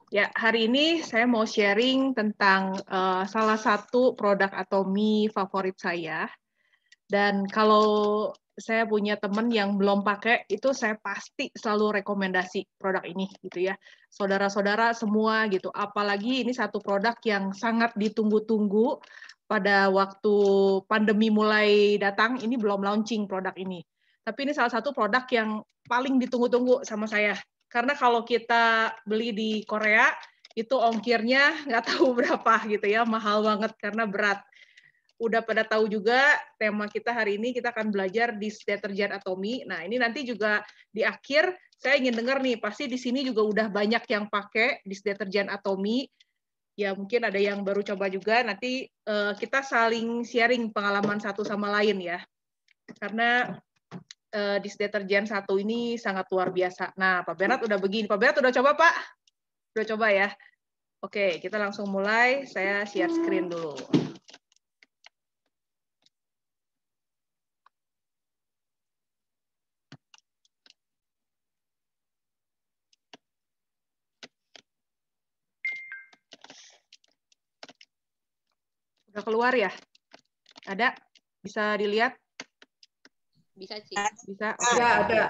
Ya, hari ini saya mau sharing tentang salah satu produk atau mie favorit saya. Dan kalau saya punya teman yang belum pakai, itu saya pasti selalu rekomendasi produk ini, gitu ya. Saudara-saudara semua gitu. Apalagi ini satu produk yang sangat ditunggu-tunggu pada waktu pandemi mulai datang. Ini belum launching produk ini. Tapi ini salah satu produk yang paling ditunggu-tunggu sama saya. Karena kalau kita beli di Korea, itu ongkirnya nggak tahu berapa gitu ya, mahal banget karena berat. Udah pada tahu juga tema kita hari ini, kita akan belajar dish deterjen Atomy. Nah, ini nanti juga di akhir saya ingin dengar nih, pasti di sini juga udah banyak yang pakai dish deterjen Atomy. Ya, mungkin ada yang baru coba juga. Nanti kita saling sharing pengalaman satu sama lain ya. Karena dish deterjen satu ini sangat luar biasa. Nah, Pak Berat udah begini. Pak Berat udah coba, Pak? Udah coba ya? Oke, kita langsung mulai. Saya share screen dulu. Udah keluar ya? Ada? Bisa dilihat? Bisa sih. Bisa? Oke. Ya, ada.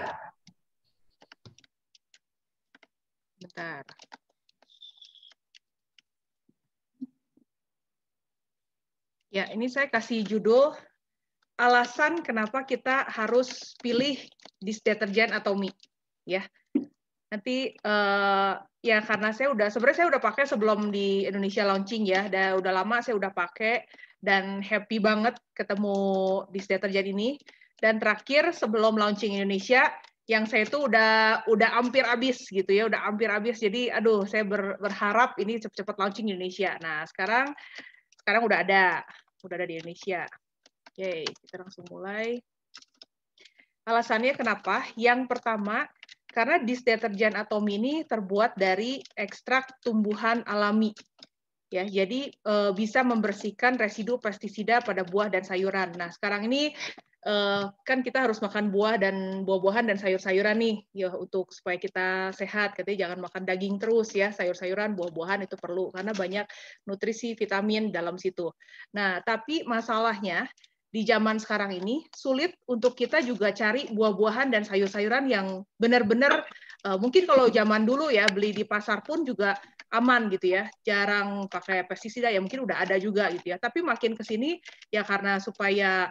Bentar. Ya, ini saya kasih judul alasan kenapa kita harus pilih dish deterjen Atomy. Ya. Nanti ya karena sebenarnya saya udah pakai sebelum di Indonesia launching ya. Udah lama saya udah pakai dan happy banget ketemu dish deterjen ini. Dan terakhir sebelum launching Indonesia, yang saya itu udah hampir habis gitu ya, udah hampir habis. Jadi aduh, saya berharap ini cepat-cepat launching Indonesia. Nah, sekarang udah ada di Indonesia. Oke, kita langsung mulai. Alasannya kenapa? Yang pertama, karena dish deterjen Atomy ini terbuat dari ekstrak tumbuhan alami. Ya, jadi bisa membersihkan residu pestisida pada buah dan sayuran. Nah, sekarang ini kan kita harus makan buah dan buah-buahan dan sayur-sayuran nih, ya untuk supaya kita sehat. Katanya jangan makan daging terus ya, sayur-sayuran, buah-buahan itu perlu karena banyak nutrisi, vitamin dalam situ. Nah, tapi masalahnya di zaman sekarang ini sulit untuk kita juga cari buah-buahan dan sayur-sayuran yang benar-benar mungkin kalau zaman dulu ya beli di pasar pun juga aman gitu ya, jarang pakai pestisida ya mungkin udah ada juga gitu ya. Tapi makin ke sini ya karena supaya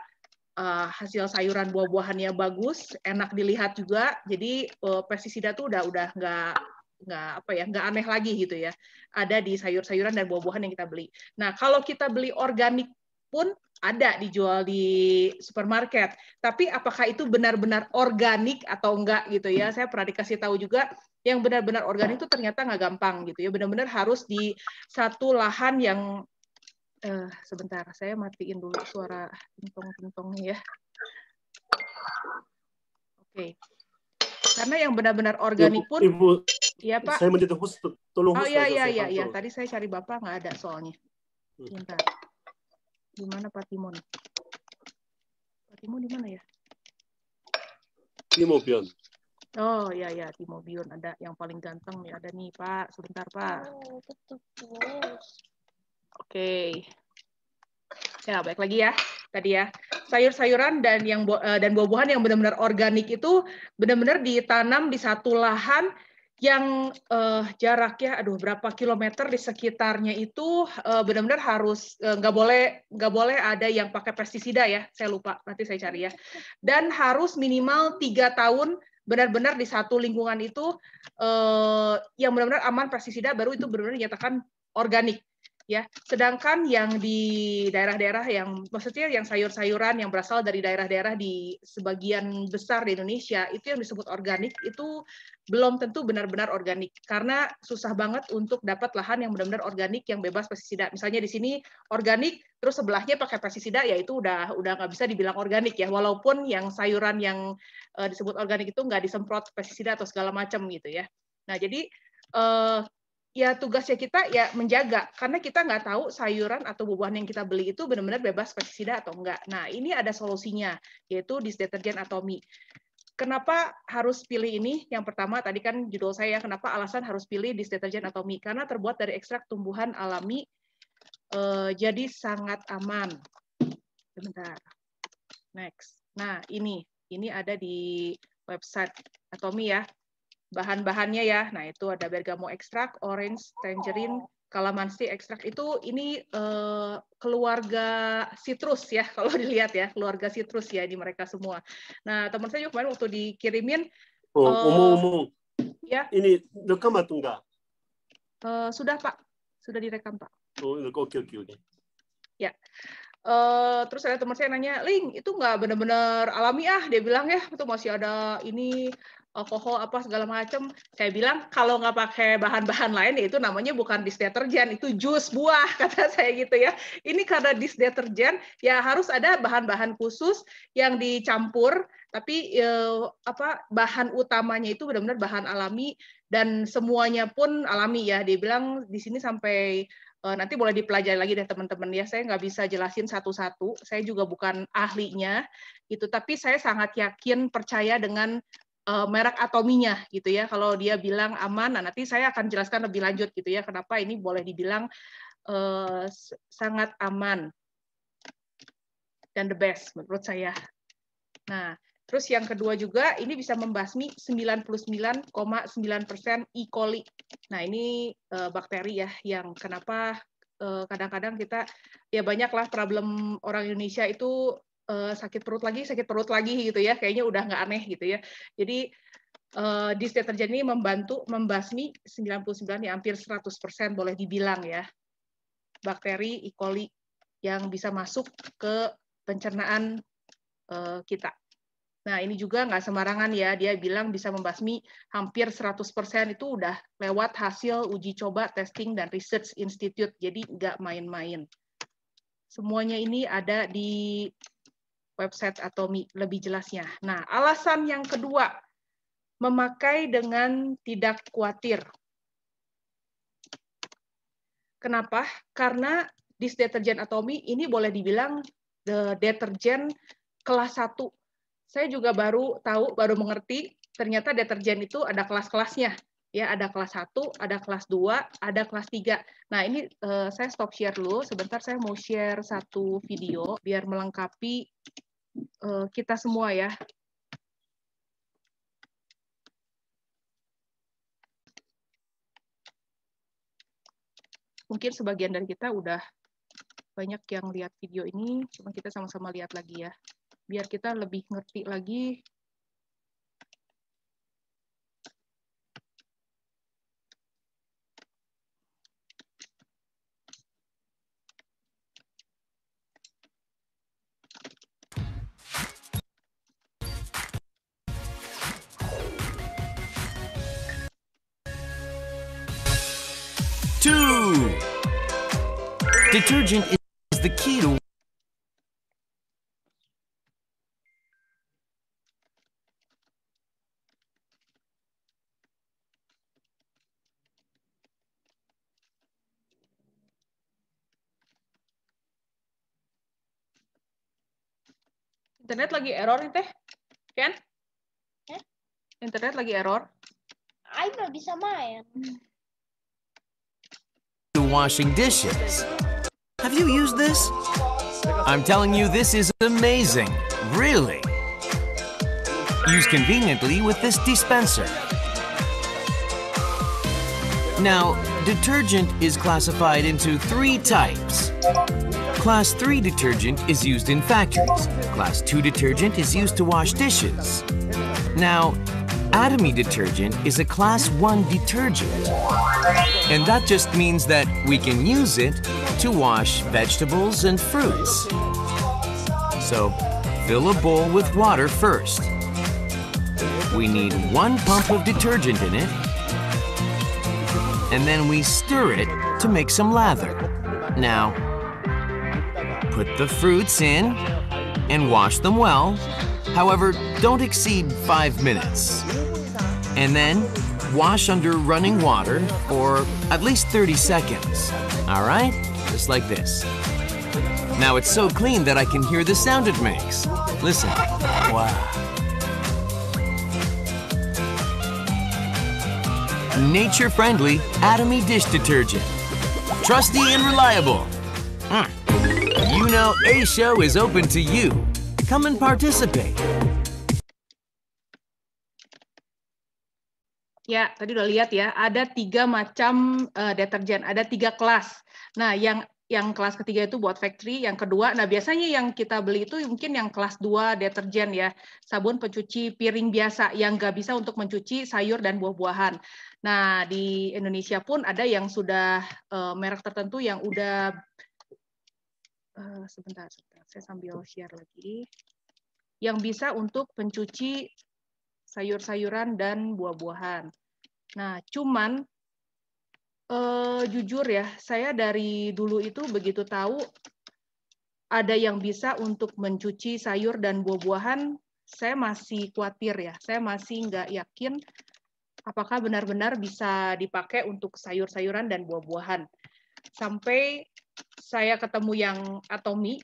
hasil sayuran buah-buahannya bagus, enak dilihat juga, jadi pestisida tuh udah nggak aneh lagi gitu ya. Ada di sayur-sayuran dan buah-buahan yang kita beli. Nah kalau kita beli organik pun ada dijual di supermarket. Tapi apakah itu benar-benar organik atau enggak gitu ya? Saya pernah dikasih tahu juga yang benar-benar organik itu ternyata nggak gampang gitu ya. Benar-benar harus di satu lahan yang sebentar, saya matiin dulu suara tintong-tintongnya ya. Oke. Karena yang benar-benar organik pun, Ibu, ya Pak. saya minta tolong Oh saya iya. Tadi saya cari Bapak nggak ada soalnya. Bentar. Di mana Pak Timon? Pak Timon di mana ya? Timo Bion. Oh iya, Timo Bion ada yang paling ganteng nih, ada nih Pak. Sebentar Pak. Oke. Ya, baik lagi ya. Tadi ya, sayur-sayuran dan buah-buahan yang benar-benar organik itu benar-benar ditanam di satu lahan yang jaraknya berapa kilometer di sekitarnya itu benar-benar harus nggak boleh ada yang pakai pestisida ya. Saya lupa, nanti saya cari ya. Dan harus minimal 3 tahun benar-benar di satu lingkungan itu yang benar-benar aman pestisida, baru itu benar-benar dinyatakan organik. Ya, sedangkan yang di daerah-daerah yang maksudnya yang sayur-sayuran yang berasal dari daerah-daerah di sebagian besar di Indonesia itu yang disebut organik itu belum tentu benar-benar organik karena susah banget untuk dapat lahan yang benar-benar organik yang bebas pestisida. Misalnya di sini organik terus sebelahnya pakai pestisida ya itu udah nggak bisa dibilang organik ya, walaupun yang sayuran yang disebut organik itu nggak disemprot pestisida atau segala macam gitu ya. Nah, jadi ya tugasnya kita ya menjaga karena kita nggak tahu sayuran atau buah-buahan yang kita beli itu benar-benar bebas pestisida atau enggak. Nah, ini ada solusinya yaitu dish deterjen Atomy. Kenapa harus pilih ini? Yang pertama, tadi kan judul saya, kenapa alasan harus pilih dish detergent atau mie? Karena terbuat dari ekstrak tumbuhan alami, jadi sangat aman. Sebentar. Next. Nah, ini ada di website Atomy ya. Bahan-bahannya ya. Nah, itu ada bergamot ekstrak, orange, tangerine, calamansi ekstrak. Ini keluarga citrus ya, kalau dilihat ya, keluarga citrus ya di mereka semua. Nah, teman saya juga kemarin waktu dikirimin omong-omong. Ya. Ini rekam atau enggak? Sudah, Pak. Sudah direkam, Pak. Oke. Ya. Terus ada teman saya nanya, Ling, itu nggak benar-benar alami dia bilang ya, itu masih ada ini alkohol apa segala macam. Saya bilang kalau nggak pakai bahan-bahan lain ya itu namanya bukan dish detergent, itu jus buah kata saya gitu ya. Ini karena dish detergent ya harus ada bahan-bahan khusus yang dicampur, tapi bahan utamanya itu benar-benar bahan alami dan semuanya pun alami ya. Dia bilang di sini sampai nanti boleh dipelajari lagi deh teman-teman ya. Saya nggak bisa jelasin satu-satu. Saya juga bukan ahlinya gitu. Tapi saya sangat yakin percaya dengan merek Atominya gitu ya. Kalau dia bilang aman, nah nanti saya akan jelaskan lebih lanjut gitu ya. Kenapa ini boleh dibilang sangat aman dan the best menurut saya. Nah, terus yang kedua juga ini bisa membasmi 99,9% E. coli. Nah, ini bakteri ya yang kenapa kadang-kadang kita ya banyaklah problem orang Indonesia itu sakit perut lagi gitu ya. Kayaknya udah nggak aneh gitu ya. Jadi dish detergent ini membantu membasmi 99 ya hampir 100% boleh dibilang ya. Bakteri E. coli yang bisa masuk ke pencernaan kita. Nah, ini juga nggak sembarangan ya, dia bilang bisa membasmi hampir 100% itu udah lewat hasil uji coba, testing, dan research institute, jadi nggak main-main. Semuanya ini ada di website Atomy lebih jelasnya. Nah, alasan yang kedua, memakai dengan tidak khawatir. Kenapa? Karena dish detergent Atomy ini boleh dibilang deterjen kelas 1. Saya juga baru mengerti, ternyata deterjen itu ada kelas-kelasnya. Ya, ada kelas 1, ada kelas 2, ada kelas 3. Nah, ini saya stop share dulu. Sebentar saya mau share satu video biar melengkapi kita semua ya. Mungkin sebagian dari kita udah banyak yang lihat video ini, cuma kita sama-sama lihat lagi ya. Biar kita lebih ngerti lagi. Detergent is the key to Internet lagi error nih Teh. Ken? Internet lagi error. Ay, nggak bisa main. washing dishes. Have you used this? I'm telling you, this is amazing. Really. Use conveniently with this dispenser. Now, detergent is classified into 3 types. Class 3 detergent is used in factories. Class 2 detergent is used to wash dishes. Now, Atomy detergent is a Class 1 detergent. And that just means that we can use it to wash vegetables and fruits. So, fill a bowl with water first. We need 1 pump of detergent in it. And then we stir it to make some lather. Now, put the fruits in and wash them well. However, don't exceed 5 minutes. And then, wash under running water for at least 30 seconds. All right? Just like this. Now it's so clean that I can hear the sound it makes. Listen. Wow. nature-friendly Atomy dish detergent. Trusty and reliable. You know A Show is open to you. Come and participate. Ya, tadi udah lihat ya, ada 3 macam deterjen, ada 3 kelas. Nah, yang kelas ketiga itu buat factory, yang kedua, nah biasanya yang kita beli itu mungkin yang kelas 2 deterjen ya, sabun pencuci piring biasa yang nggak bisa untuk mencuci sayur dan buah-buahan. Nah, di Indonesia pun ada yang sudah merek tertentu yang udah, sebentar, saya sambil share lagi, yang bisa untuk pencuci sayur-sayuran dan buah-buahan. Nah, cuman jujur ya, saya dari dulu itu begitu tahu ada yang bisa untuk mencuci sayur dan buah-buahan, saya masih khawatir ya. Saya masih nggak yakin apakah benar-benar bisa dipakai untuk sayur-sayuran dan buah-buahan. Sampai saya ketemu yang Atomy.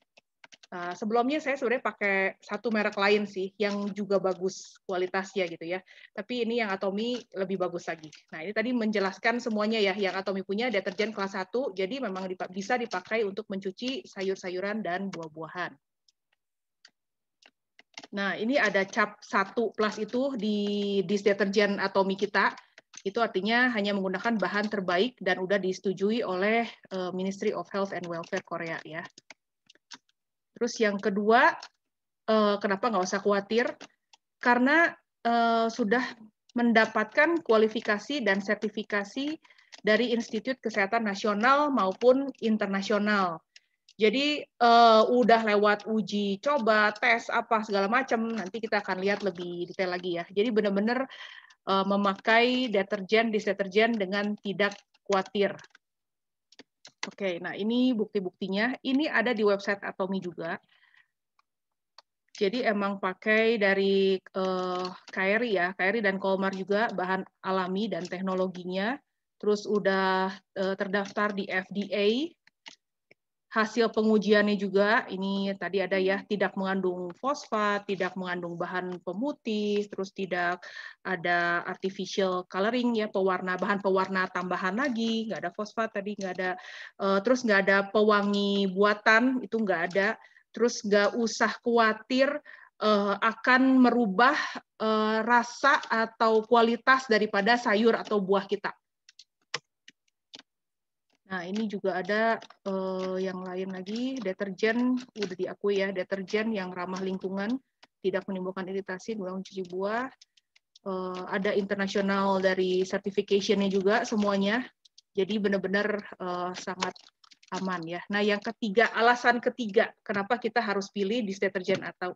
Sebelumnya saya sebenarnya pakai satu merek lain sih, yang juga bagus kualitasnya gitu ya. Tapi ini yang Atomy lebih bagus lagi. Nah, ini tadi menjelaskan semuanya ya, yang Atomy punya deterjen kelas 1, jadi memang bisa dipakai untuk mencuci sayur-sayuran dan buah-buahan. Nah, ini ada cap 1 plus itu di dish deterjen Atomy kita. Itu artinya hanya menggunakan bahan terbaik dan udah disetujui oleh Ministry of Health and Welfare Korea ya. Terus yang kedua, kenapa nggak usah khawatir? Karena sudah mendapatkan kualifikasi dan sertifikasi dari Institut Kesehatan Nasional maupun internasional. Jadi udah lewat uji coba, tes apa segala macam. Nanti kita akan lihat lebih detail lagi ya. Jadi benar-benar memakai dish deterjen dengan tidak khawatir. Oke, nah ini bukti-buktinya. Ini ada di website Atomy juga. Jadi emang pakai dari KRI ya, KRI dan Kolmar juga bahan alami dan teknologinya. Terus udah terdaftar di FDA. Hasil pengujiannya juga, ini tadi ada ya, tidak mengandung fosfat, tidak mengandung bahan pemutih, terus tidak ada artificial coloring ya, bahan pewarna tambahan lagi, nggak ada fosfat tadi, nggak ada, terus nggak ada pewangi buatan, itu nggak ada, terus nggak usah khawatir akan merubah rasa atau kualitas daripada sayur atau buah kita. Nah, ini juga ada yang lain lagi, deterjen udah diakui ya, deterjen yang ramah lingkungan, tidak menimbulkan iritasi guna mencuci buah. Ada internasional dari certification-nya juga semuanya. Jadi benar-benar sangat aman ya. Nah, yang ketiga, alasan ketiga kenapa kita harus pilih dish deterjen atau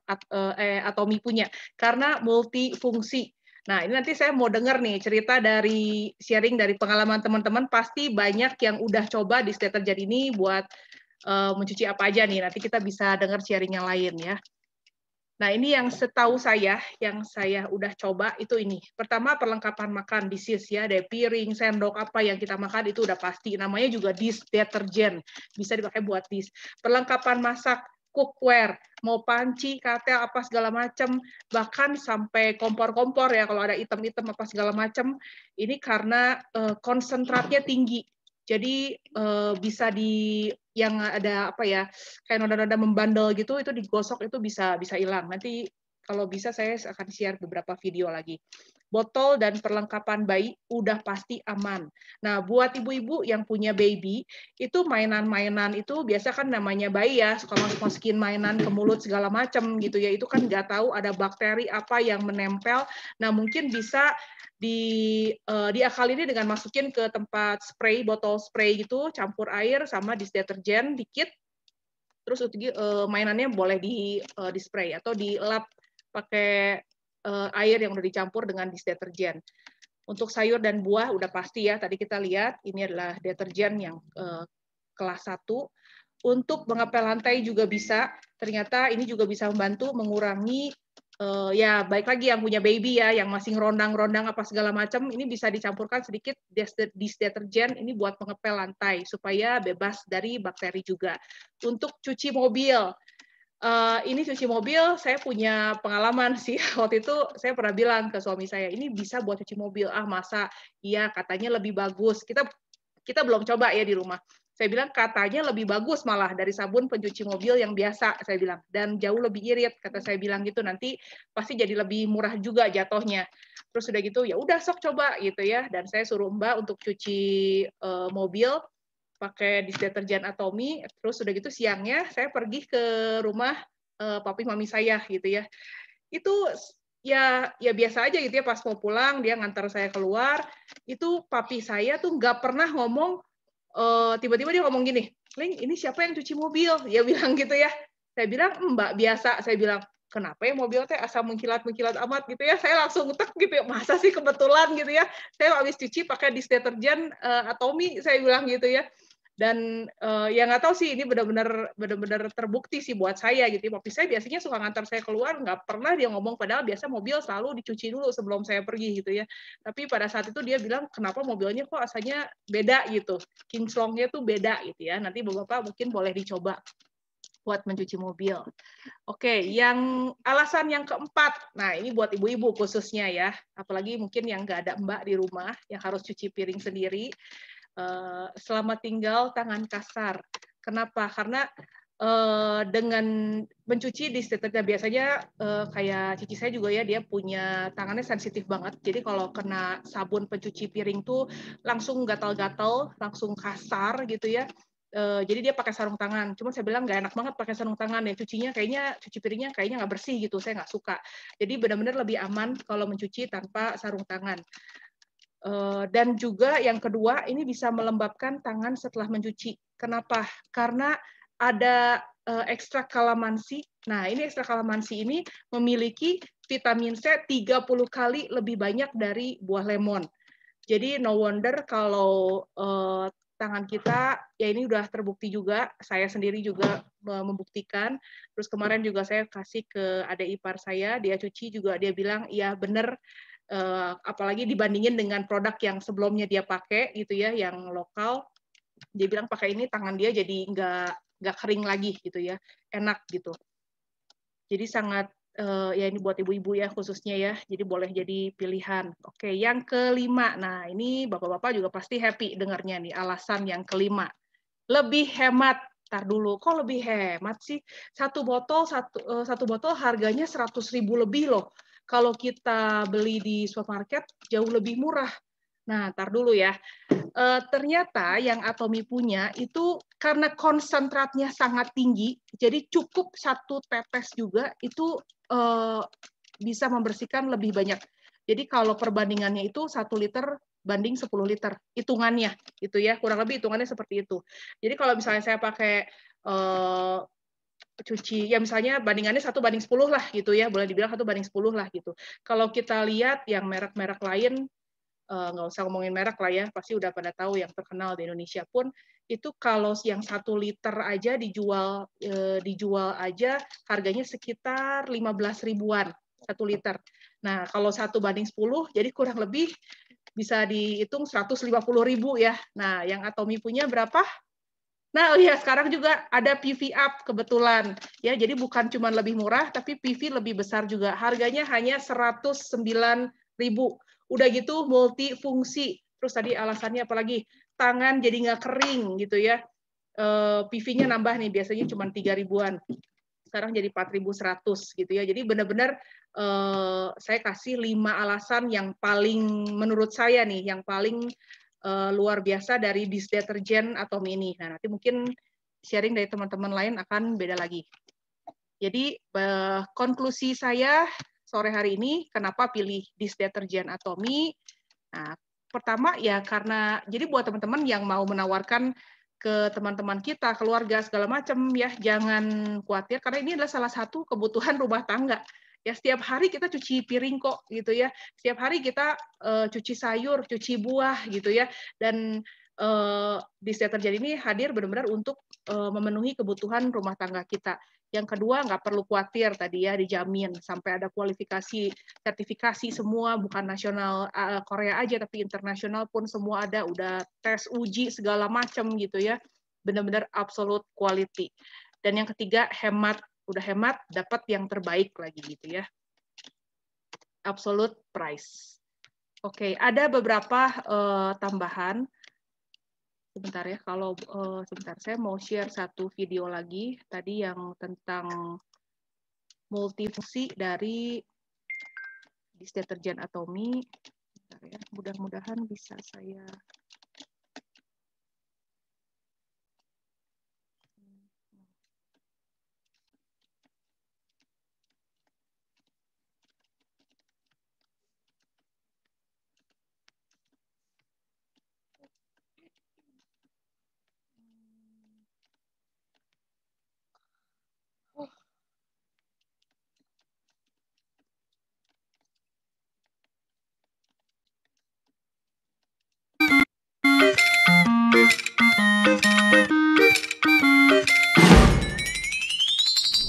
Atomy punya, karena multifungsi. Nah, ini nanti saya mau dengar nih cerita dari sharing dari pengalaman teman-teman, pasti banyak yang udah coba dish deterjen ini buat mencuci apa aja nih. Nanti kita bisa dengar sharing yang lain ya. Nah, ini yang setahu saya, yang saya udah coba itu ini. Pertama, perlengkapan makan, dishes ya, ada piring, sendok, apa yang kita makan itu udah pasti. Namanya juga dish deterjen, bisa dipakai buat dish. Perlengkapan masak, cookware, mau panci, katel, apa segala macam, bahkan sampai kompor-kompor ya, kalau ada item-item apa segala macam, ini karena konsentratnya tinggi. Jadi bisa yang ada apa ya, kayak noda-noda membandel gitu, itu digosok itu bisa hilang. Nanti kalau bisa saya akan share beberapa video lagi. Botol dan perlengkapan bayi udah pasti aman. Nah, buat ibu-ibu yang punya baby, itu mainan-mainan itu biasa kan namanya bayi ya, suka masukin mainan ke mulut segala macam gitu ya. Itu kan nggak tahu ada bakteri apa yang menempel. Nah, mungkin bisa diakali ini dengan masukin ke tempat spray, botol spray gitu, campur air sama dish deterjen dikit, terus mainannya boleh di spray atau dilap pakai air yang udah dicampur dengan dish deterjen. Untuk sayur dan buah udah pasti ya, tadi kita lihat ini adalah deterjen yang kelas 1. Untuk mengepel lantai juga bisa, ternyata ini juga bisa membantu mengurangi ya baik lagi yang punya baby ya, yang masih ngerondang-rondang apa segala macam, ini bisa dicampurkan sedikit dish deterjen ini buat mengepel lantai supaya bebas dari bakteri juga. Untuk cuci mobil, Ini cuci mobil, saya punya pengalaman sih. Waktu itu saya pernah bilang ke suami saya, ini bisa buat cuci mobil. Ah, masa? Iya, katanya lebih bagus. Kita belum coba ya di rumah. Saya bilang katanya lebih bagus malah dari sabun pencuci mobil yang biasa, saya bilang. Dan jauh lebih irit, kata saya bilang gitu. Nanti pasti jadi lebih murah juga jatuhnya. Terus udah gitu, ya udah sok coba gitu ya. Dan saya suruh Mbak untuk cuci mobil pakai disinfektan Atomy. Terus udah gitu siangnya saya pergi ke rumah papi mami saya gitu ya. Itu ya biasa aja gitu ya, pas mau pulang dia ngantar saya keluar, itu papi saya tuh nggak pernah ngomong, tiba-tiba dia ngomong gini, "Ling, ini siapa yang cuci mobil?" Dia bilang gitu ya. Saya bilang, "Mbak, biasa." Saya bilang, "Kenapa ya mobil teh asal mengkilat-mengkilat amat?" gitu ya. Saya langsung tek gitu ya, "Masa sih kebetulan?" gitu ya. Saya habis cuci pakai disinfektan Atomy, saya bilang gitu ya. Dan ya nggak tahu sih ini benar-benar terbukti sih buat saya gitu. Papi saya biasanya suka ngantar saya keluar, nggak pernah dia ngomong, padahal biasa mobil selalu dicuci dulu sebelum saya pergi gitu ya. Tapi pada saat itu dia bilang, kenapa mobilnya kok asalnya beda gitu, kinclongnya tuh beda gitu ya. Nanti Bapak mungkin boleh dicoba buat mencuci mobil. Oke, yang alasan yang keempat, nah ini buat ibu-ibu khususnya ya, apalagi mungkin yang nggak ada Mbak di rumah, yang harus cuci piring sendiri. Selamat tinggal tangan kasar. Kenapa? Karena dengan mencuci disinfektan biasanya kayak cici saya juga ya, dia punya tangannya sensitif banget. Jadi kalau kena sabun pencuci piring tuh langsung gatal-gatal, langsung kasar gitu ya. Jadi dia pakai sarung tangan. Cuma saya bilang nggak enak banget pakai sarung tangan ya. Cuci piringnya kayaknya nggak bersih gitu. Saya nggak suka. Jadi benar-benar lebih aman kalau mencuci tanpa sarung tangan. Dan juga yang kedua, ini bisa melembabkan tangan setelah mencuci. Kenapa? Karena ada ekstrak kalamansi. Nah, ini ekstrak kalamansi ini memiliki vitamin C 30 kali lebih banyak dari buah lemon. Jadi no wonder kalau tangan kita, ya ini udah terbukti juga, saya sendiri juga membuktikan. Terus kemarin juga saya kasih ke adik ipar saya, dia cuci juga, dia bilang, iya bener, apalagi dibandingin dengan produk yang sebelumnya dia pakai gitu ya, yang lokal, dia bilang pakai ini tangan dia jadi nggak kering lagi gitu ya, enak gitu. Jadi sangat ya ini buat ibu-ibu ya khususnya ya, jadi boleh jadi pilihan. Oke, yang kelima, nah ini bapak-bapak juga pasti happy dengarnya nih, alasan yang kelima, lebih hemat. Ntar dulu, kok lebih hemat sih? Satu botol harganya 100.000 lebih loh. Kalau kita beli di supermarket jauh lebih murah. Nah, ntar dulu ya. Ternyata yang Atomy punya itu karena konsentratnya sangat tinggi, jadi cukup satu tetes juga itu bisa membersihkan lebih banyak. Jadi kalau perbandingannya itu 1 liter banding 10 liter, hitungannya gitu ya, kurang lebih hitungannya seperti itu. Jadi kalau misalnya saya pakai cuci, ya misalnya bandingannya 1:10 lah gitu ya, boleh dibilang 1:10 lah gitu. Kalau kita lihat yang merek-merek lain, nggak usah ngomongin merek lah ya, pasti udah pada tahu yang terkenal di Indonesia pun, itu kalau yang 1 liter aja dijual aja harganya sekitar 15 ribuan 1 liter. Nah, kalau 1:10, jadi kurang lebih bisa dihitung 150.000 ya. Nah, yang Atomy punya berapa? Nah, ya sekarang juga ada PV Up kebetulan. Ya, jadi bukan cuma lebih murah, tapi PV lebih besar juga. Harganya hanya 109.000. Udah gitu multifungsi. Terus tadi alasannya apalagi? Tangan jadi nggak kering gitu ya. PV-nya nambah nih, biasanya cuma 3 ribuan. Sekarang jadi 4.100 gitu ya. Jadi benar-benar saya kasih 5 alasan yang paling menurut saya nih, yang paling luar biasa dari disinfektan Atomy ini. Nah, nanti mungkin sharing dari teman-teman lain akan beda lagi. Jadi konklusi saya sore hari ini, kenapa pilih disinfektan Atomy? Nah, pertama ya karena, jadi buat teman-teman yang mau menawarkan ke teman-teman kita, keluarga, segala macam ya, jangan khawatir, karena ini adalah salah satu kebutuhan rumah tangga. Ya, setiap hari kita cuci piring kok gitu ya. Setiap hari kita cuci sayur, cuci buah gitu ya. Dan disinfektan ini hadir benar-benar untuk memenuhi kebutuhan rumah tangga kita. Yang kedua, nggak perlu khawatir tadi ya, dijamin sampai ada kualifikasi, sertifikasi semua, bukan nasional Korea aja, tapi internasional pun semua ada, udah tes uji segala macam gitu ya. Benar-benar absolute quality. Dan yang ketiga, hemat udah hemat, dapat yang terbaik lagi gitu ya. Absolute price. Oke, ada beberapa tambahan. Sebentar ya, kalau sebentar saya mau share satu video lagi tadi yang tentang multifungsi dari dish deterjen Atomy. Bentar ya, mudah-mudahan bisa saya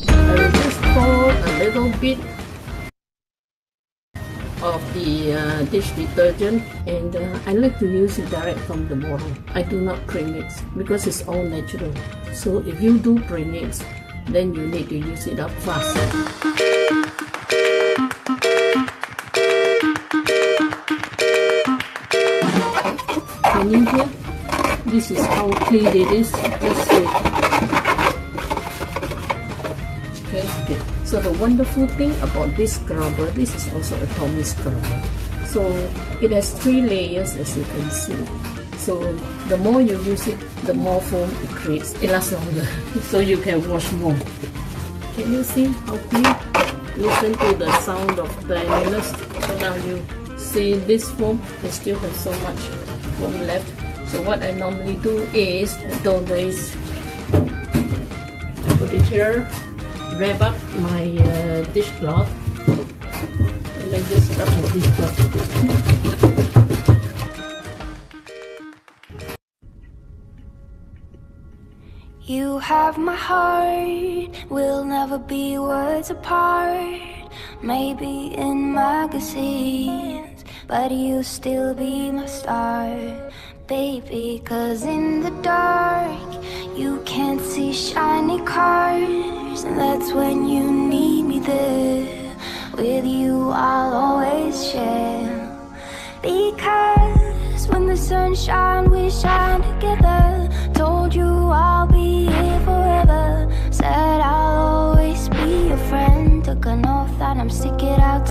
I just pour a little bit of the dish detergent, and I like to use it direct from the bottle. I do not premix because it's all natural. So if you do premix, then you need to use it up fast. Can you hear? This is how clean it is. Just see. Okay. So the wonderful thing about this scrubber, this is also a Atomy scrubber. So it has 3 layers, as you can see. So the more you use it, the more foam it creates. It lasts longer, so you can wash more. Can you see how clean? Listen to the sound of cleanliness. So now you see this foam, I still have so much foam left. So what I normally do is don't waste. Put it here. Wrap up my dishcloth, and I just rub my dishcloth. You have my heart, we'll never be words apart. Maybe in magazines, but you'll still be my star, baby. 'Cause in the dark, you can't see shiny cars, and that's when you need me there. With you I'll always share, because when the sun shines we shine together. Told you I'll be here forever, said I'll always be your friend. Took an oath that I'm stick it out.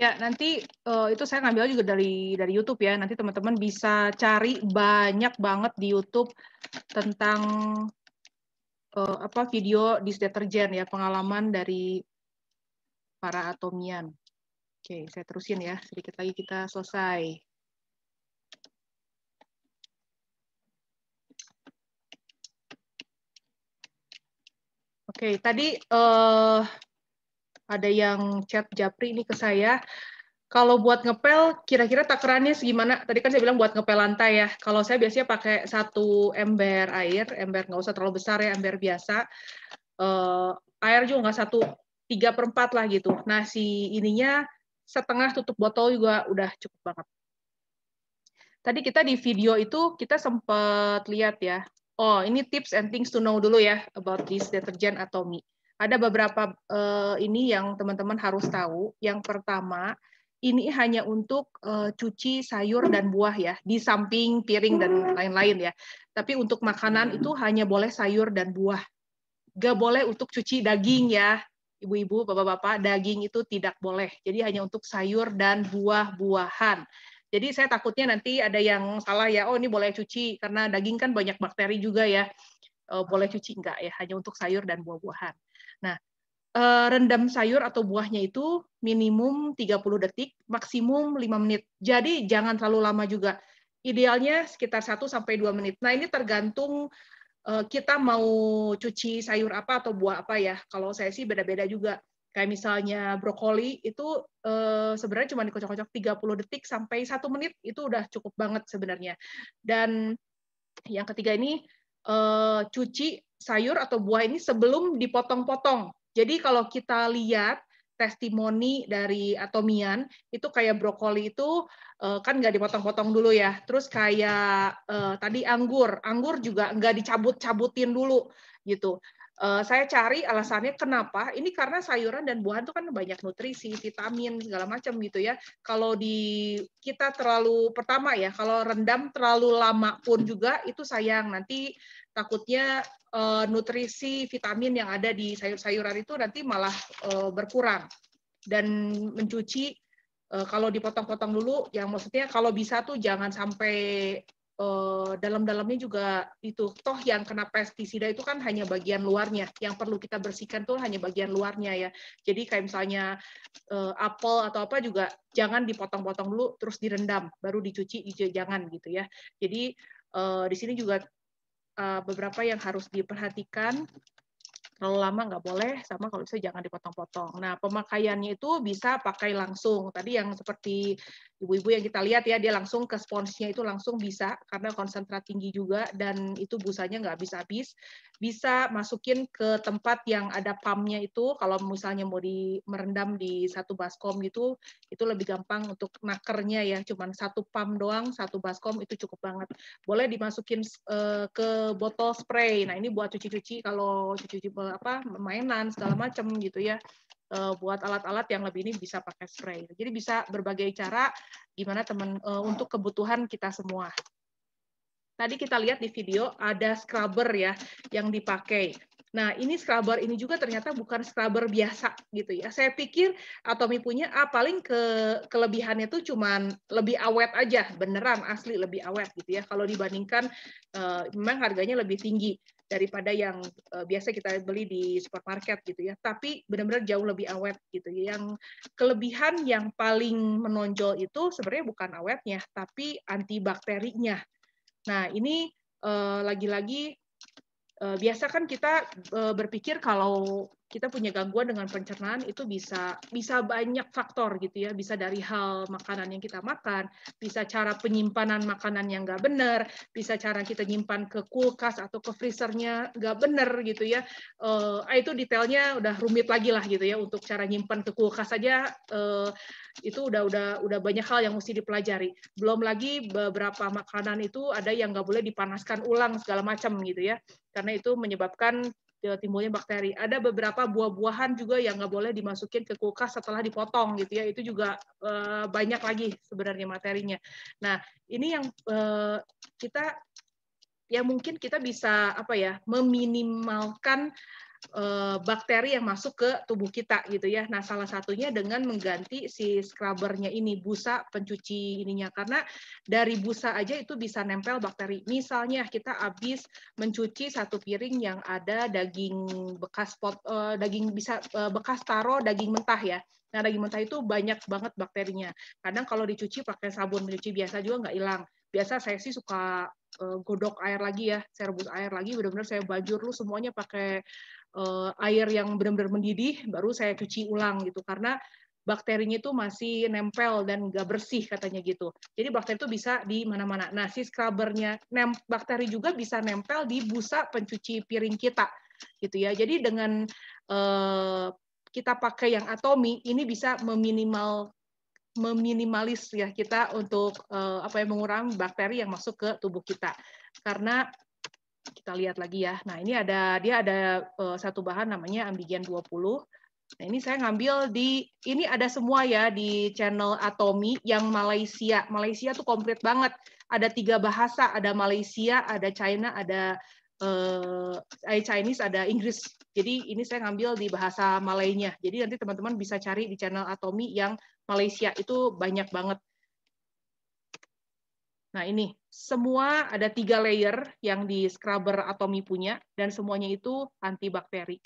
Ya, nanti itu saya ngambil juga dari YouTube ya. Nanti teman-teman bisa cari banyak banget di YouTube tentang video disk deterjen ya, pengalaman dari para atomian. Oke, saya terusin ya. Sedikit lagi kita selesai. Oke, tadi ada yang chat Japri ini ke saya. Kalau buat ngepel, kira-kira takarannya segimana? Tadi kan saya bilang buat ngepel lantai ya. Kalau saya biasanya pakai 1 ember air, ember nggak usah terlalu besar ya, ember biasa. Air juga nggak 1/3/4 lah gitu. Nah, si ininya setengah tutup botol juga udah cukup banget. Tadi kita di video itu kita sempat lihat ya. Oh, ini tips and things to know dulu ya about this detergent Atomy. Ada beberapa ini yang teman-teman harus tahu. Yang pertama, ini hanya untuk cuci sayur dan buah ya, di samping piring dan lain-lain ya. Tapi untuk makanan itu hanya boleh sayur dan buah. Nggak boleh untuk cuci daging ya, ibu-ibu, bapak-bapak, daging itu tidak boleh. Jadi hanya untuk sayur dan buah-buahan. Jadi saya takutnya nanti ada yang salah ya, oh ini boleh cuci, karena daging kan banyak bakteri juga ya. Boleh cuci enggak ya, hanya untuk sayur dan buah-buahan. Nah, rendam sayur atau buahnya itu minimum 30 detik, maksimum 5 menit. Jadi jangan terlalu lama juga. Idealnya sekitar 1-2 menit. Nah, ini tergantung kita mau cuci sayur apa atau buah apa ya. Kalau saya sih beda-beda juga. Kayak misalnya brokoli itu sebenarnya cuma dikocok-kocok 30 detik sampai 1 menit itu udah cukup banget sebenarnya. Dan yang ketiga ini cuci sayur atau buah ini sebelum dipotong-potong. Jadi kalau kita lihat testimoni dari atomian, itu kayak brokoli itu kan nggak dipotong-potong dulu ya. Terus kayak tadi anggur juga nggak dicabut-cabutin dulu gitu. Saya cari alasannya kenapa. Ini karena sayuran dan buahan itu kan banyak nutrisi, vitamin segala macam gitu ya. Kalau kita terlalu pertama ya, kalau rendam terlalu lama pun juga itu sayang. Nanti takutnya nutrisi vitamin yang ada di sayur-sayuran itu nanti malah berkurang. Dan mencuci kalau dipotong-potong dulu, yang maksudnya kalau bisa tuh jangan sampai dalam-dalamnya juga itu. Toh yang kena pestisida itu kan hanya bagian luarnya. Yang perlu kita bersihkan tuh hanya bagian luarnya ya. Jadi kayak misalnya apel atau apa juga jangan dipotong-potong dulu terus direndam baru dicuci, jangan gitu ya. Jadi di sini juga beberapa yang harus diperhatikan. Terlalu lama nggak boleh, sama kalau bisa jangan dipotong-potong. Nah, pemakaiannya itu bisa pakai langsung. Tadi yang seperti ibu-ibu yang kita lihat ya, dia langsung ke sponsnya itu langsung bisa, karena konsentrat tinggi juga, dan itu busanya nggak habis-habis. Bisa masukin ke tempat yang ada pumpnya itu, kalau misalnya mau merendam di satu baskom gitu, itu lebih gampang untuk nakernya ya, cuman satu pump doang, satu baskom itu cukup banget. Boleh dimasukin ke botol spray. Nah, ini buat cuci-cuci kalau cuci mainan segala macam gitu ya. Buat alat-alat yang lebih ini bisa pakai spray. Jadi bisa berbagai cara gimana untuk kebutuhan kita semua. Tadi kita lihat di video ada scrubber ya yang dipakai. Nah, ini scrubber ini juga ternyata bukan scrubber biasa gitu ya. Saya pikir Atomy punya paling kelebihannya tuh cuman lebih awet aja, beneran asli lebih awet gitu ya. Kalau dibandingkan memang harganya lebih tinggi daripada yang biasa kita beli di supermarket gitu ya. Tapi benar-benar jauh lebih awet gitu ya. Yang kelebihan yang paling menonjol itu sebenarnya bukan awetnya, tapi antibakterinya. Nah, ini lagi-lagi biasa kan kita berpikir kalau kita punya gangguan dengan pencernaan itu bisa banyak faktor gitu ya, bisa dari hal makanan yang kita makan, bisa cara penyimpanan makanan yang nggak benar, bisa cara kita nyimpan ke kulkas atau ke freezernya nggak benar gitu ya. Itu detailnya udah rumit lagi lah gitu ya, untuk cara nyimpan ke kulkas saja itu udah banyak hal yang mesti dipelajari. Belum lagi beberapa makanan itu ada yang nggak boleh dipanaskan ulang segala macam gitu ya, karena itu menyebabkan timbulnya bakteri. Ada beberapa buah-buahan juga yang nggak boleh dimasukin ke kulkas setelah dipotong gitu ya, itu juga banyak lagi sebenarnya materinya. Nah, ini yang kita ya mungkin kita bisa meminimalkan bakteri yang masuk ke tubuh kita gitu ya. Nah, salah satunya dengan mengganti si scrubbernya ini, busa pencuci ininya, karena dari busa aja itu bisa nempel bakteri. Misalnya kita habis mencuci satu piring yang ada daging bekas bekas taro daging mentah ya. Nah, daging mentah itu banyak banget bakterinya. Kadang kalau dicuci pakai sabun mencuci biasa juga nggak hilang. Biasa saya sih suka godok air lagi ya, saya rebus air lagi, benar-benar saya bajur dulu semuanya pakai air yang benar-benar mendidih, baru saya cuci ulang gitu, karena bakterinya itu masih nempel dan nggak bersih katanya gitu. Jadi bakteri itu bisa di mana-mana. Nah, si scrubbernya, bakteri juga bisa nempel di busa pencuci piring kita gitu ya. Jadi dengan kita pakai yang Atomy, ini bisa meminimalis ya kita untuk mengurangi bakteri yang masuk ke tubuh kita. Karena kita lihat lagi ya. Nah, ini dia ada satu bahan namanya Ambigen 20. Nah, ini saya ngambil ini ada semua ya di channel Atomy yang Malaysia. Malaysia tuh komplit banget. Ada 3 bahasa, ada Malaysia, ada China, ada Chinese, ada Inggris. Jadi ini saya ngambil di bahasa Malaynya. Jadi nanti teman-teman bisa cari di channel Atomy yang Malaysia, itu banyak banget. Nah, ini semua ada 3 layer yang di scrubber Atomy punya, dan semuanya itu antibakteri.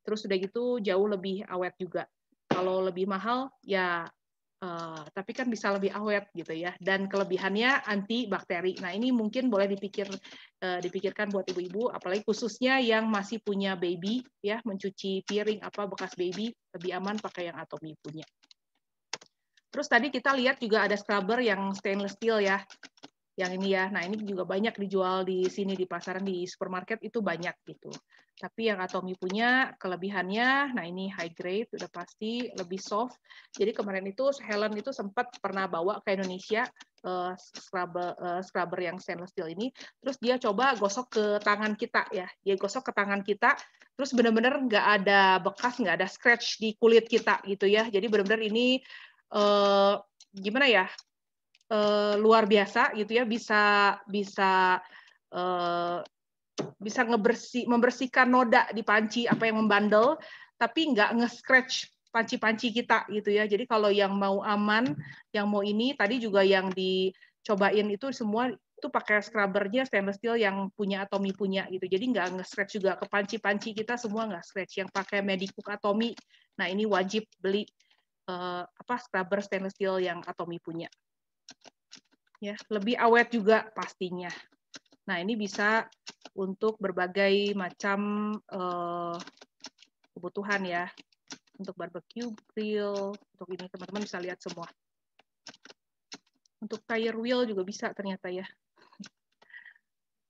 Terus udah gitu jauh lebih awet juga. Kalau lebih mahal ya, tapi kan bisa lebih awet gitu ya. Dan kelebihannya antibakteri. Nah, ini mungkin boleh dipikirkan buat ibu-ibu, apalagi khususnya yang masih punya baby ya, mencuci piring bekas baby, lebih aman pakai yang Atomy punya. Terus tadi kita lihat juga ada scrubber yang stainless steel ya. Yang ini ya, nah ini juga banyak dijual di sini di pasaran, di supermarket itu banyak gitu. Tapi yang Atomy punya kelebihannya, nah ini high grade, udah pasti lebih soft. Jadi kemarin itu Helen itu sempat pernah bawa ke Indonesia scrubber yang stainless steel ini, terus dia coba gosok ke tangan kita ya, dia gosok ke tangan kita, terus benar-benar nggak ada bekas, nggak ada scratch di kulit kita gitu ya. Jadi benar-benar ini gimana ya? Luar biasa gitu ya, bisa membersihkan noda di panci yang membandel, tapi nggak nge-scratch panci-panci kita gitu ya. Jadi kalau yang mau aman, yang mau ini tadi juga yang dicobain itu semua itu pakai scrubbernya stainless steel yang punya Atomy punya gitu. Jadi nggak nge-scratch juga ke panci-panci kita, semua nggak scratch. Yang pakai Medicook Atomy, nah ini wajib beli scrubber stainless steel yang Atomy punya. Ya, lebih awet juga pastinya. Nah, ini bisa untuk berbagai macam kebutuhan ya. Untuk barbecue, grill, untuk ini teman-teman bisa lihat semua. Untuk tire wheel juga bisa ternyata ya.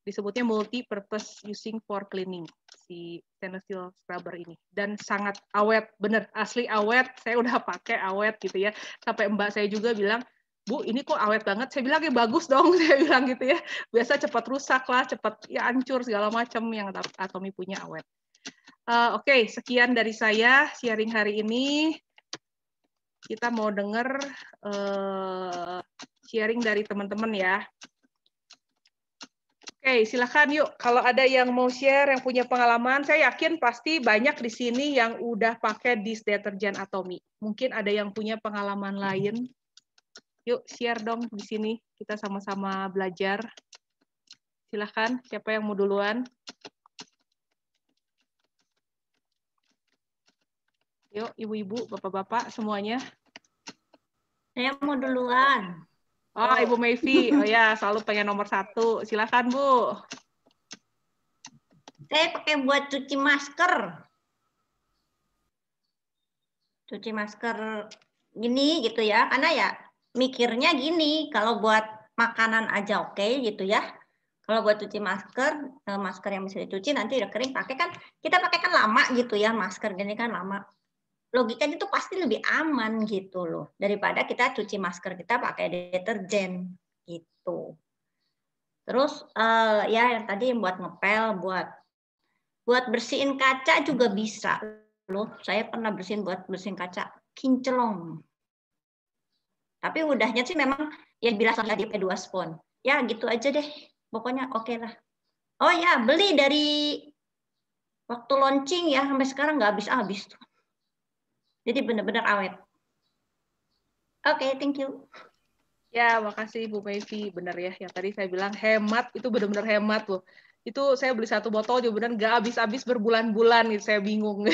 Disebutnya multi-purpose using for cleaning, si stainless steel scrubber ini. Dan sangat awet, bener, asli awet. Saya udah pakai awet gitu ya. Sampai mbak saya juga bilang, Bu, ini kok awet banget. Saya bilang, ya bagus dong, saya bilang gitu ya. Biasa cepat rusak lah, cepat ya hancur segala macam yang Atomy punya awet. Oke, sekian dari saya sharing hari ini. Kita mau dengar sharing dari teman-teman ya. Oke, silakan yuk. Kalau ada yang mau share, yang punya pengalaman, saya yakin pasti banyak di sini yang udah pakai dish deterjen Atomy. Mungkin ada yang punya pengalaman lain. Yuk, share dong di sini. Kita sama-sama belajar. Silahkan, siapa yang mau duluan? Yuk, ibu-ibu, bapak-bapak, semuanya. Saya mau duluan. Oh, Ibu Mayfi. Oh ya, selalu pengen nomor 1. Silahkan, Bu. Saya pakai buat cuci masker. Cuci masker gini gitu ya. Karena ya mikirnya gini, kalau buat makanan aja oke gitu ya. Kalau buat cuci masker, masker yang bisa dicuci nanti udah kering pakai kan, kita pakai kan lama gitu ya, masker gini kan lama. Logikanya itu pasti lebih aman gitu loh, daripada kita cuci masker kita pakai deterjen gitu. Terus ya yang tadi buat ngepel, buat bersihin kaca juga bisa loh. Saya pernah bersihin kaca kinclong. Tapi udahnya sih memang ya bilas di P2 spon. Ya gitu aja deh. Pokoknya oke lah. Oh ya, beli dari Waktu launching ya sampai sekarang nggak habis-habis tuh. Jadi benar-benar awet. Oke, thank you. Ya, makasih Bu Mevi. Bener ya, yang tadi saya bilang hemat, itu benar-benar hemat loh. Itu saya beli 1 botol juga benar nggak habis-habis berbulan-bulan, gitu. Saya bingung.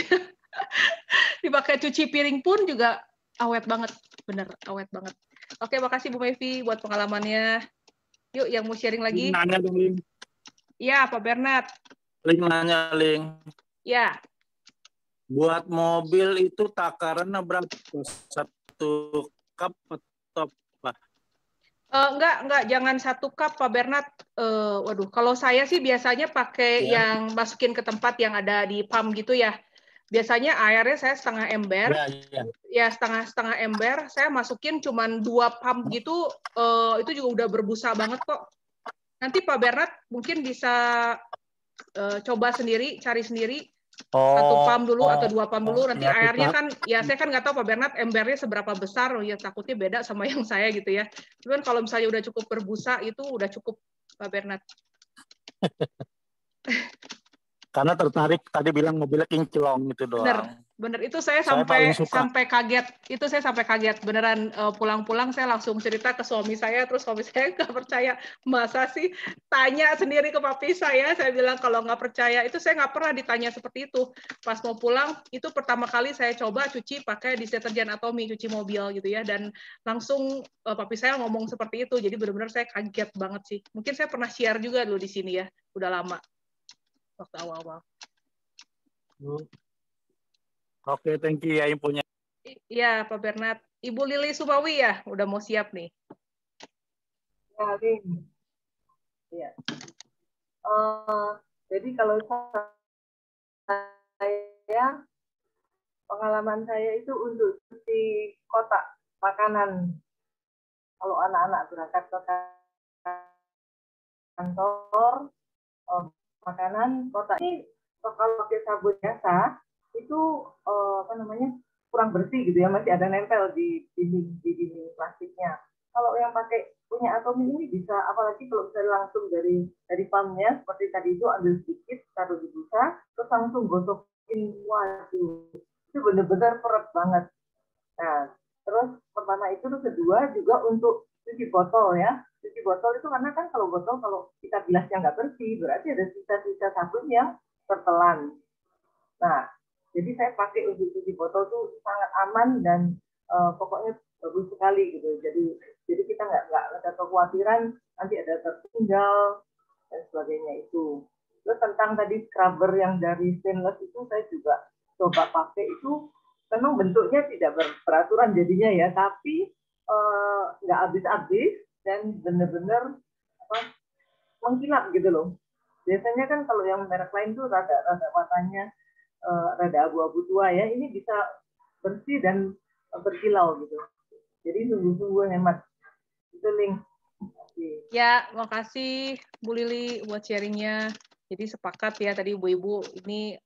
Dipakai cuci piring pun juga awet banget. Bener, awet banget. Oke, makasih Bu Mevi buat pengalamannya. Yuk, yang mau sharing lagi? Nanya dong, Ling. Ya, Pak Bernard. Ling nanya, Ling. Ya. Buat mobil itu takarannya berapa? 1 cup atau apa? Enggak, jangan 1 cup, Pak Bernard. Waduh, kalau saya sih biasanya pakai yang masukin ke tempat yang ada di pump gitu ya. Biasanya airnya saya setengah ember, ya setengah ember, saya masukin cuman 2 pump gitu, itu juga udah berbusa banget kok. Nanti Pak Bernard mungkin bisa coba sendiri, cari sendiri, 1 pump dulu atau 2 pump dulu, nanti airnya kan, ya saya kan nggak tahu Pak Bernard embernya seberapa besar, ya takutnya beda sama yang saya gitu ya. Cuman kalau misalnya udah cukup berbusa, itu udah cukup Pak Bernard. Karena tertarik tadi bilang mobilnya kinclong gitu doang. Bener, itu saya sampai kaget. Itu saya sampai kaget. Beneran pulang-pulang saya langsung cerita ke suami saya, terus suami saya nggak percaya. Masa sih? Tanya sendiri ke papi saya bilang kalau nggak percaya. Itu saya nggak pernah ditanya seperti itu. Pas mau pulang, itu pertama kali saya coba cuci pakai disinfektan Atomy, cuci mobil gitu ya. Dan langsung papi saya ngomong seperti itu. Jadi benar-benar saya kaget banget sih. Mungkin saya pernah share juga dulu di sini ya. Udah lama. Waktu awal-awal. Oke, thank you ya infonya. Iya, Pak Bernard. Ibu Lili Sumawi ya, udah mau siap nih. Ya. Jadi kalau saya, pengalaman saya itu untuk di kotak makanan. Kalau anak-anak berangkat ke kantor, makanan kotak ini kalau pakai sabun biasa itu kurang bersih gitu ya, masih ada nempel di dinding plastiknya. Kalau yang pakai punya Atomy ini bisa, apalagi kalau misalnya langsung dari pumpnya seperti tadi itu, ambil sedikit taruh di busa terus langsung gosokin, waduh itu benar-benar peret banget. Nah terus pertama itu, terus kedua juga untuk cuci botol ya. Cuci botol itu karena kan kalau kita bilasnya nggak bersih, berarti ada sisa-sisa sabun yang tertelan. Nah, jadi saya pakai untuk cuci botol tuh sangat aman dan pokoknya bagus sekali gitu. Jadi kita nggak ada kekhawatiran nanti ada tertinggal dan sebagainya itu. Terus tentang tadi scrubber yang dari stainless itu saya juga coba pakai itu, memang bentuknya tidak beraturan jadinya ya, tapi nggak habis-habis dan benar-benar mengkilap gitu loh. Biasanya kan kalau yang merek lain tuh rada warnanya rada abu-abu tua ya, ini bisa bersih dan berkilau gitu. Jadi sungguh-sungguh hemat. Itu Ling. Ya, makasih Bu Lili buat sharingnya. Jadi sepakat ya tadi ibu-ibu ini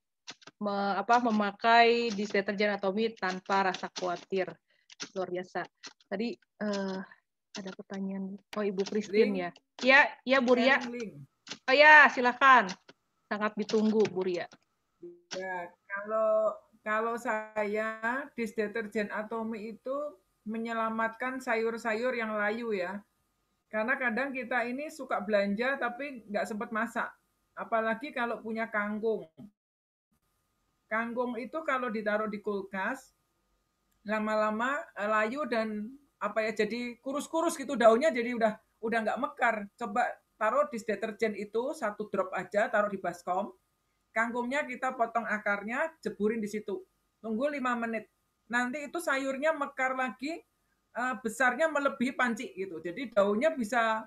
memakai disinfektan Atomy tanpa rasa khawatir. Luar biasa. Tadi ada pertanyaan. Oh, Ibu Christine ya. Ya, Bu Ria. Oh ya, silakan. Sangat ditunggu, Bu Ria. Ya, kalau saya disinfektan Atomy itu menyelamatkan sayur-sayur yang layu ya. Karena kadang kita ini suka belanja tapi nggak sempat masak. Apalagi kalau punya kangkung. Kangkung itu kalau ditaruh di kulkas, lama-lama layu dan jadi kurus-kurus gitu daunnya, jadi udah nggak mekar. Coba taruh di deterjen itu 1 drop aja, taruh di baskom. Kangkungnya kita potong akarnya, jeburin di situ. Tunggu 5 menit. Nanti itu sayurnya mekar lagi, besarnya melebihi panci gitu. Jadi daunnya bisa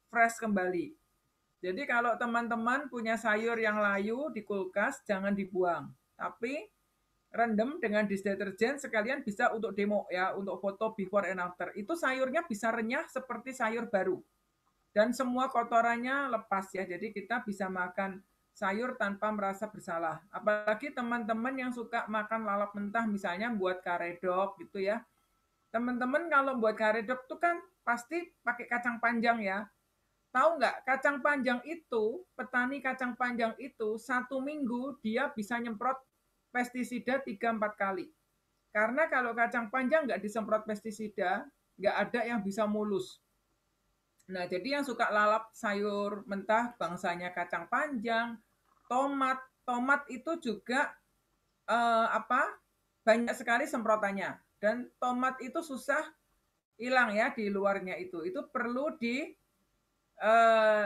fresh kembali. Jadi kalau teman-teman punya sayur yang layu di kulkas, jangan dibuang. Tapi rendam dengan disinfektan, sekalian bisa untuk demo ya, untuk foto before and after. Itu sayurnya bisa renyah seperti sayur baru. Dan semua kotorannya lepas ya. Jadi kita bisa makan sayur tanpa merasa bersalah. Apalagi teman-teman yang suka makan lalap mentah, misalnya buat karedok gitu ya. Teman-teman kalau buat karedok itu kan pasti pakai kacang panjang ya. tahu nggak kacang panjang itu, petani kacang panjang itu 1 minggu dia bisa nyemprot pestisida 3-4 kali. Karena kalau kacang panjang nggak disemprot pestisida, nggak ada yang bisa mulus. Nah, jadi yang suka lalap sayur mentah bangsanya kacang panjang, tomat itu juga banyak sekali semprotannya. Dan tomat itu susah hilang ya di luarnya itu. Itu perlu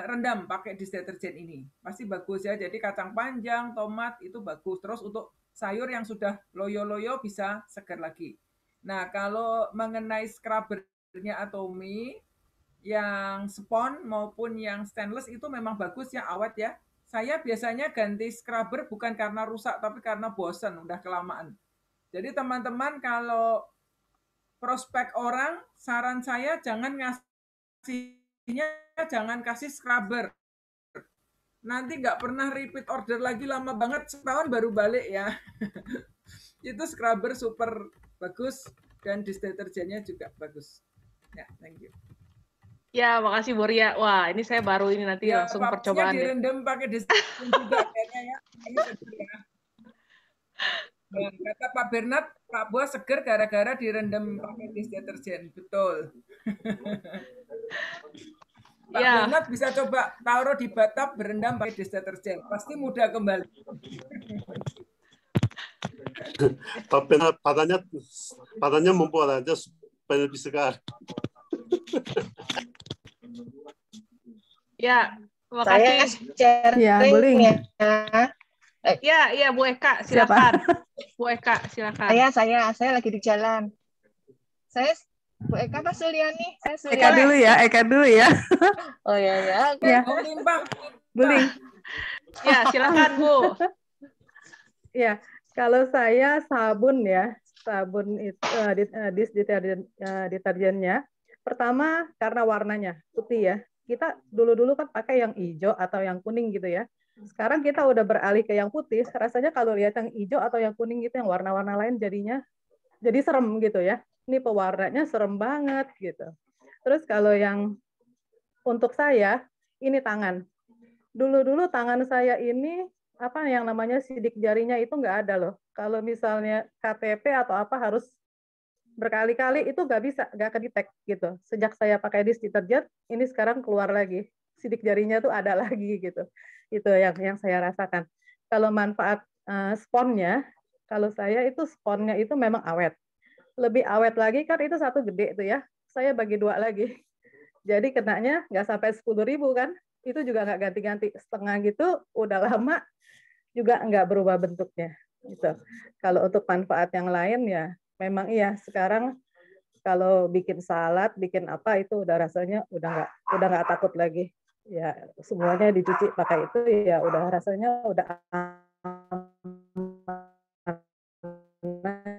rendam pakai disinfektan ini. Pasti bagus ya. Jadi kacang panjang, tomat itu bagus. Terus untuk sayur yang sudah loyo-loyo bisa segar lagi. Nah, kalau mengenai scrubbernya Atomy, yang spon maupun yang stainless itu memang bagus ya, awet ya. Saya biasanya ganti scrubber bukan karena rusak, tapi karena bosan, udah kelamaan. Jadi teman-teman kalau prospek orang, saran saya jangan jangan kasih scrubber. Nanti nggak pernah repeat order lagi, lama banget, setahun baru balik ya. Itu scrubber super bagus dan disinfektannya juga bagus. Ya, thank you. Ya, makasih Boria. Wah, ini saya baru ini nanti ya, langsung percobaan deh. Direndam pakai disinfektan juga kayaknya ya. Dan kata Pak Bernard, Pak Buah seger gara-gara direndam pakai disinfektan. Betul. Pak Bernard bisa coba taruh di bathtub berendam pakai disinfektan. Pasti mudah kembali. Pak Bernard badannya membuat aja supaya lebih segar. Ya, makasih. Ya, boleh. Ya, Bu Eka, silakan. Bu Eka, silakan. Saya lagi di jalan. Saya Bu Eka Pak Suliani. Eka dulu ya. Oh ya. Oke. Ya. Boleh. Ya, silakan Bu. Ya, kalau saya sabun ya, sabun itu deterjennya. Pertama karena warnanya putih ya. Kita dulu kan pakai yang hijau atau yang kuning gitu ya. Sekarang kita udah beralih ke yang putih. Rasanya kalau lihat yang hijau atau yang kuning gitu, yang warna-warna lain jadi serem gitu ya. Ini pewarnanya serem banget gitu. Terus kalau yang untuk saya ini tangan. Dulu tangan saya ini apa yang namanya sidik jarinya itu nggak ada loh. Kalau misalnya KTP atau apa harus berkali-kali itu nggak kedetek gitu. Sejak saya pakai dish detergent, ini sekarang keluar lagi. Sidik jarinya tuh ada lagi gitu. Itu yang saya rasakan. Kalau manfaat sponnya, kalau saya itu sponnya itu memang awet. Lebih awet lagi kan itu satu gede itu ya. Saya bagi 2 lagi. Jadi kenanya nggak sampai 10.000 kan. Itu juga nggak ganti-ganti. Setengah gitu udah lama juga nggak berubah bentuknya. Gitu. Kalau untuk manfaat yang lain ya memang iya, sekarang kalau bikin salad, bikin apa itu udah rasanya udah nggak takut lagi. Ya semuanya dicuci pakai itu ya udah rasanya udah aman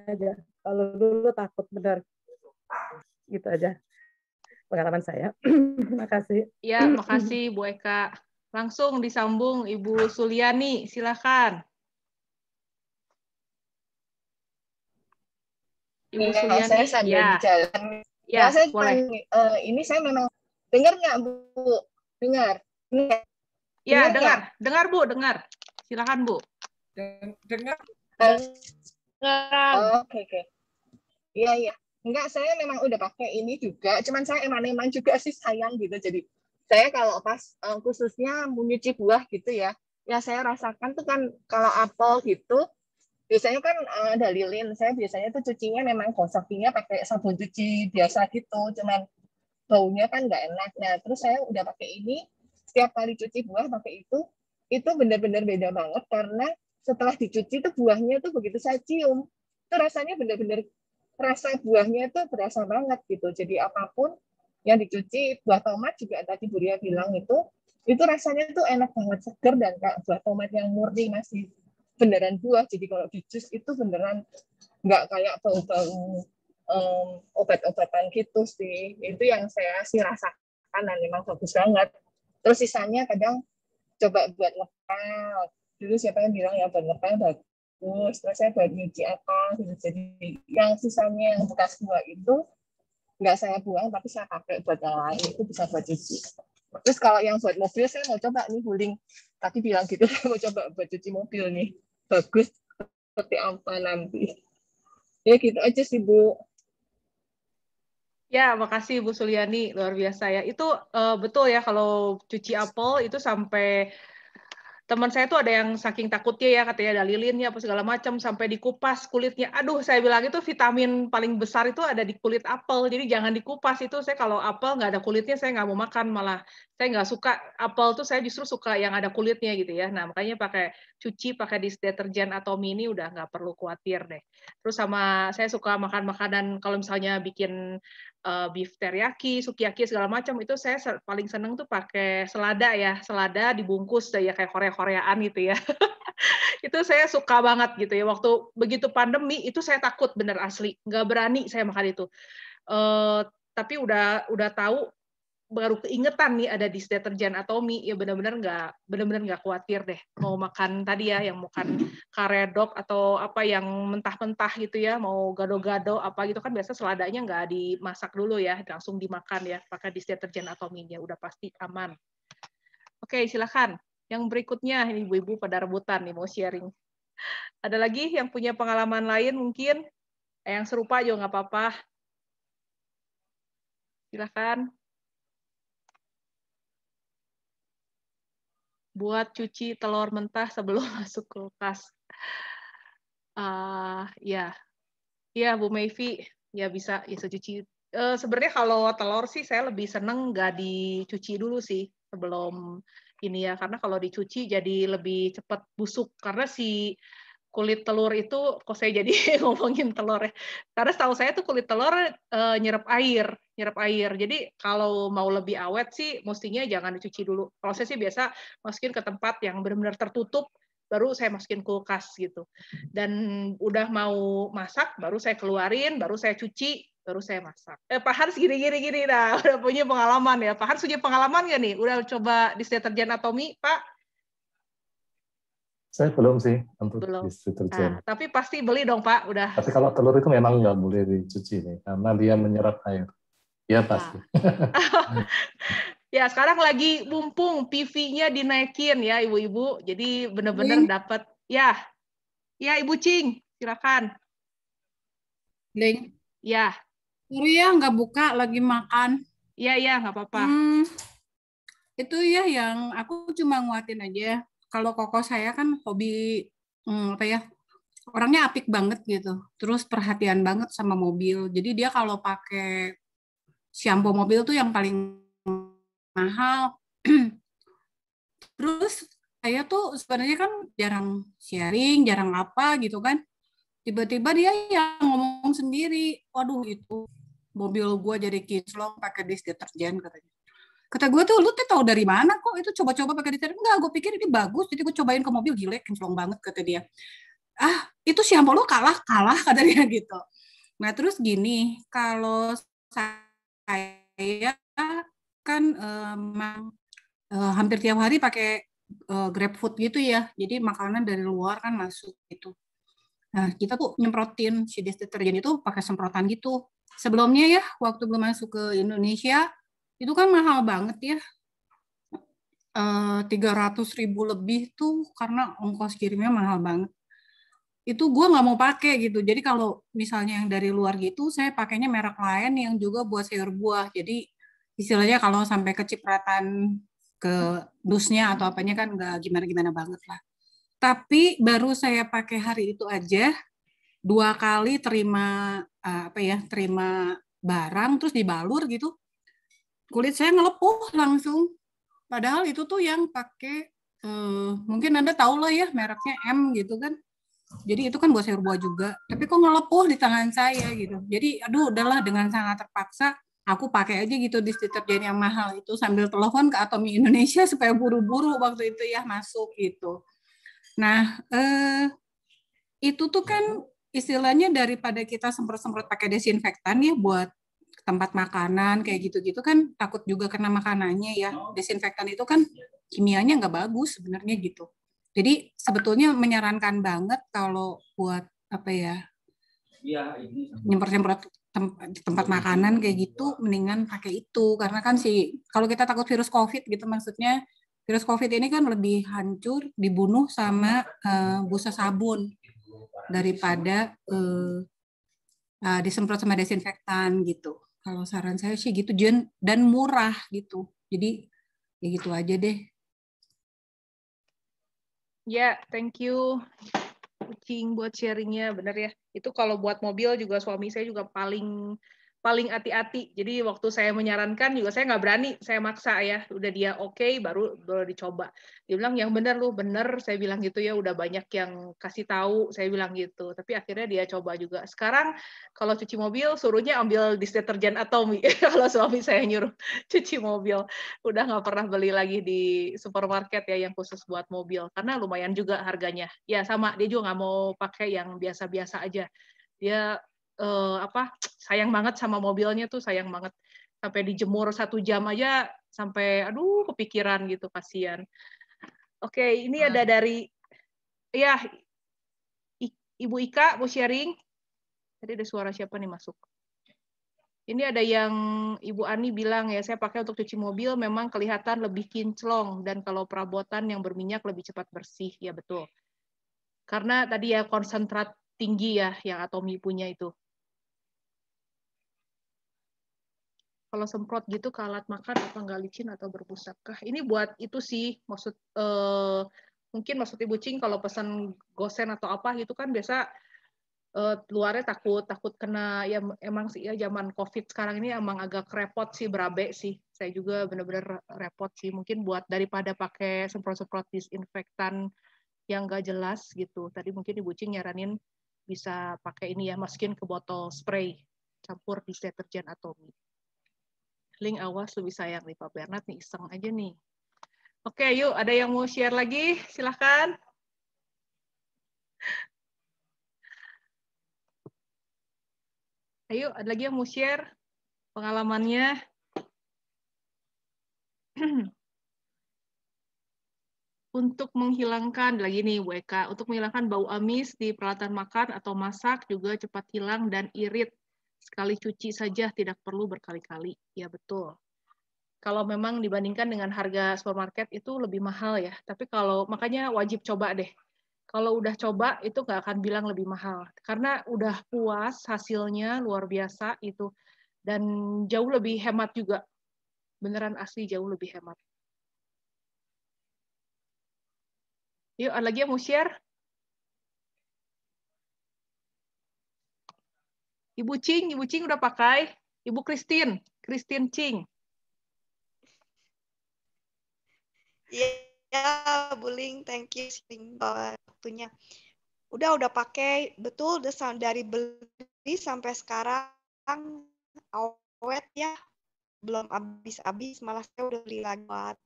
aja. Kalau dulu takut benar. Gitu aja pengalaman saya. Makasih. Ya, makasih Bu Eka. Langsung disambung Ibu Suliani, silakan. Ibu Suliani, saya sambil di jalan. Ya, saya boleh. Ini saya memang dengar nggak Bu? Dengar. Ya, dengar Bu, dengar. Silakan Bu. Dengar. Oke. Iya. Enggak, saya memang udah pakai ini juga. Cuman saya emang juga sih sayang gitu. Jadi saya kalau pas khususnya menyuci buah gitu ya saya rasakan tuh kan kalau apel gitu. Biasanya kan ada lilin, saya biasanya tuh cucinya memang gosoknya pakai sabun cuci biasa gitu, cuman baunya kan nggak enak. Nah, terus saya udah pakai ini, setiap kali cuci buah pakai itu benar-benar beda banget karena setelah dicuci tuh buahnya tuh begitu saya cium, itu rasanya benar-benar rasa buahnya tuh berasa banget gitu. Jadi apapun yang dicuci, buah tomat juga tadi Bu Ria bilang itu rasanya tuh enak banget, seger dan kayak buah tomat yang murni masih beneran buah. Jadi kalau di jus itu beneran nggak kayak bau-bau obat-obatan gitu sih. Itu yang saya sih rasakan dan memang bagus banget. Terus sisanya kadang coba buat ngepel. Dulu siapa yang bilang ya buat ngepel bagus. Terus saya buat nyuci apa gitu. Jadi yang sisanya yang bekas buah itu nggak saya buang tapi saya pakai buat yang lain. Itu bisa buat cuci. Terus kalau yang buat mobil saya mau coba nih Huling. Tadi bilang gitu saya mau coba buat cuci mobil nih. Bagus seperti apa nanti. Ya gitu aja sih Bu. Ya, makasih Bu Suliani, luar biasa ya. Itu betul ya kalau cuci apel itu sampai teman saya tuh ada yang saking takutnya ya, katanya ada lilinnya apa segala macam sampai dikupas kulitnya. Aduh, saya bilang itu vitamin paling besar itu ada di kulit apel. Jadi jangan dikupas itu. Saya kalau apel nggak ada kulitnya saya nggak mau makan, malah saya nggak suka apel tuh, saya justru suka yang ada kulitnya gitu ya. Nah, makanya pakai dish deterjen atau mini udah nggak perlu khawatir deh. Terus sama saya suka makan makanan kalau misalnya bikin beef teriyaki, sukiyaki segala macam itu saya paling seneng tuh pakai selada ya, selada dibungkus ya kayak Korea-Koreaan gitu ya. Itu saya suka banget gitu ya. Waktu begitu pandemi itu saya takut bener asli, nggak berani saya makan itu. Tapi udah tahu baru keingetan nih ada dish deterjen atau mie, ya benar-benar nggak khawatir deh mau makan tadi ya, yang makan karedok atau apa yang mentah-mentah gitu ya, mau gado-gado apa gitu kan biasa seladanya nggak dimasak dulu ya, langsung dimakan ya pakai dish deterjen atau mie-nya, udah pasti aman. Oke, silakan yang berikutnya, ini ibu-ibu pada rebutan nih mau sharing. Ada lagi yang punya pengalaman lain mungkin yang serupa juga nggak apa-apa, silakan. Buat cuci telur mentah sebelum masuk kulkas. Ya Bu Mayvi, ya bisa cuci. Sebenarnya kalau telur sih saya lebih seneng nggak dicuci dulu sih sebelum ini ya, karena kalau dicuci jadi lebih cepat busuk, karena si kulit telur itu, kok saya jadi ngomongin telur ya, karena setahu saya tuh kulit telur nyerap air. Jadi kalau mau lebih awet sih mestinya jangan dicuci dulu. Kalau saya sih biasa masukin ke tempat yang benar-benar tertutup, baru saya masukin kulkas gitu. Dan udah mau masak, baru saya keluarin, baru saya cuci, baru saya masak. Pak Hans gini, nah udah punya pengalaman ya. Pak Hans punya pengalaman nggak nih? Udah coba dish deterjen atau mie, Pak? Saya belum sih untuk dish Nah, deterjen. tapi pasti beli dong Pak, udah. Tapi kalau telur itu memang nggak boleh dicuci nih, karena dia menyerap air. Ya pasti. Ya sekarang lagi mumpung PV-nya dinaikin ya ibu-ibu, jadi benar-benar dapat. Ya Ibu Cing, silakan. Ling. Ya. Sorry ya nggak buka, lagi makan. Iya nggak apa-apa. Itu ya yang aku cuma nguatin aja. Kalau koko saya kan hobi orangnya apik banget gitu. Terus perhatian banget sama mobil. Jadi dia kalau pakai shampoo mobil tuh yang paling mahal. Terus saya tuh sebenarnya kan jarang sharing, jarang apa gitu kan. Tiba-tiba dia yang ngomong sendiri, waduh itu mobil gue jadi kinclong pakai dish deterjen katanya. Kata gue tuh, lu tuh tahu dari mana kok itu coba-coba pakai deterjen? Enggak, gue pikir ini bagus, jadi gue cobain ke mobil, gile, kinclong banget kata dia. Itu shampoo lo kalah kata dia gitu. Nah terus gini, kalau saya kan hampir tiap hari pakai GrabFood gitu ya, jadi makanan dari luar kan masuk gitu. Nah kita tuh nyemprotin si dish deterjen itu pakai semprotan gitu. Sebelumnya ya, waktu belum masuk ke Indonesia, itu kan mahal banget ya, 300.000 lebih tuh karena ongkos kirimnya mahal banget. Itu gue nggak mau pakai gitu. Jadi kalau misalnya yang dari luar gitu, saya pakainya merek lain yang juga buat sayur buah. Jadi istilahnya kalau sampai kecipratan ke dusnya atau apanya kan nggak gimana-gimana banget lah. Tapi baru saya pakai hari itu aja 2 kali terima barang terus dibalur gitu. Kulit saya ngelepuh langsung. Padahal itu tuh yang pakai, mungkin Anda tahu lah ya, mereknya M gitu kan. Jadi itu kan buat sayur buah juga. Tapi kok ngelepuh di tangan saya gitu. Jadi aduh udahlah, dengan sangat terpaksa, aku pakai aja gitu dish deterjen yang mahal itu sambil telepon ke Atomi Indonesia supaya buru-buru waktu itu ya masuk gitu. Nah, itu tuh kan istilahnya daripada kita semprot-semprot pakai desinfektan ya buat tempat makanan kayak gitu-gitu kan takut juga kena makanannya ya. Desinfektan itu kan kimianya nggak bagus sebenarnya gitu. Jadi sebetulnya menyarankan banget kalau buat nyemprot-nyemprot tempat makanan kayak gitu, mendingan pakai itu. Karena kan kalau kita takut virus COVID gitu, maksudnya virus COVID ini kan lebih hancur dibunuh sama busa sabun daripada disemprot sama desinfektan gitu. Kalau saran saya sih gitu, dan murah gitu. Jadi ya gitu aja deh. Ya, thank you Kucing buat sharingnya, bener ya. Itu kalau buat mobil juga suami saya juga paling hati-hati. Jadi waktu saya menyarankan juga saya nggak berani, saya maksa ya. Udah dia oke, baru dicoba. Dia bilang yang bener lu, bener. Saya bilang gitu ya, udah banyak yang kasih tahu, saya bilang gitu. Tapi akhirnya dia coba juga. Sekarang kalau cuci mobil, suruhnya ambil deterjen Atomy. Kalau suami saya nyuruh cuci mobil, udah nggak pernah beli lagi di supermarket ya yang khusus buat mobil. Karena lumayan juga harganya. Ya sama, dia juga nggak mau pakai yang biasa-biasa aja. Dia sayang banget sama mobilnya tuh, sayang banget sampai dijemur 1 jam aja sampai aduh kepikiran gitu, kasihan. Oke, ini ada dari ya Ibu Ika mau sharing. Tadi ada suara siapa nih masuk? Ini ada yang Ibu Ani bilang ya, saya pakai untuk cuci mobil memang kelihatan lebih kinclong dan kalau perabotan yang berminyak lebih cepat bersih. Ya betul. Karena tadi ya konsentrat tinggi ya yang Atomy punya itu. Kalau semprot gitu ke alat makan apa nggak licin atau berbusakkah? Ini buat itu sih, mungkin maksud Ibu Cing kalau pesan gosen atau apa gitu kan biasa luarnya takut kena, ya emang sih ya zaman COVID sekarang ini emang agak repot sih, berabe sih. Saya juga bener-bener repot sih. Mungkin buat daripada pakai semprot-semprot disinfektan yang nggak jelas gitu. Tadi mungkin Ibu Cing nyaranin bisa pakai ini ya, masukin ke botol spray, campur deterjen Atomy. Link awas lebih sayang nih Pak Bernard nih, iseng aja nih. Oke, yuk ada yang mau share lagi? Silahkan. Ayo, ada lagi yang mau share pengalamannya? Untuk menghilangkan, lagi nih Bu Eka, untuk menghilangkan bau amis di peralatan makan atau masak juga cepat hilang dan irit. Sekali cuci saja, tidak perlu berkali-kali. Ya betul. Kalau memang dibandingkan dengan harga supermarket itu lebih mahal ya. Tapi kalau makanya wajib coba deh. Kalau udah coba itu nggak akan bilang lebih mahal. Karena udah puas hasilnya luar biasa itu. Dan jauh lebih hemat juga. Beneran asli jauh lebih hemat. Yuk, ada lagi yang mau share? Ibu Cing udah pakai. Ibu Christine Cing. Iya, Buling, thank you waktunya. Udah pakai, betul dari beli sampai sekarang awet ya, belum habis-habis, malah saya udah beli lagi buat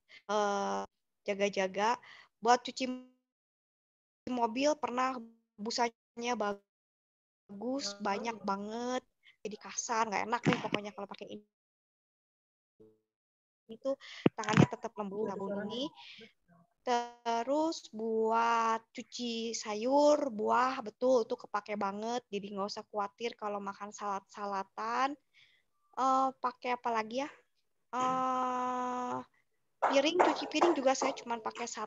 jaga-jaga. Buat cuci mobil pernah busanya bagus, banyak banget, jadi kasar, nggak enak nih pokoknya kalau pakai ini. Itu tangannya tetap lembut sabun ini. Terus buat cuci sayur, buah, betul itu kepake banget. Jadi nggak usah khawatir kalau makan salad-salatan. Pakai apa lagi ya? Cuci piring juga saya cuma pakai 1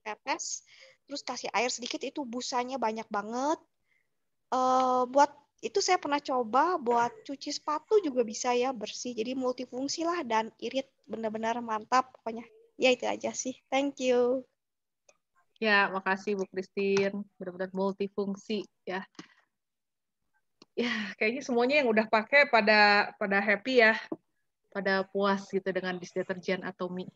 tetes. Terus kasih air sedikit, itu busanya banyak banget. Buat itu saya pernah coba buat cuci sepatu juga bisa ya, bersih. Jadi multifungsi lah dan irit, benar-benar mantap pokoknya. Ya itu aja sih. Thank you. Ya, makasih Bu Christine. Benar-benar multifungsi ya. Ya, kayaknya semuanya yang udah pakai pada happy ya. Pada puas gitu dengan deterjen Atomy.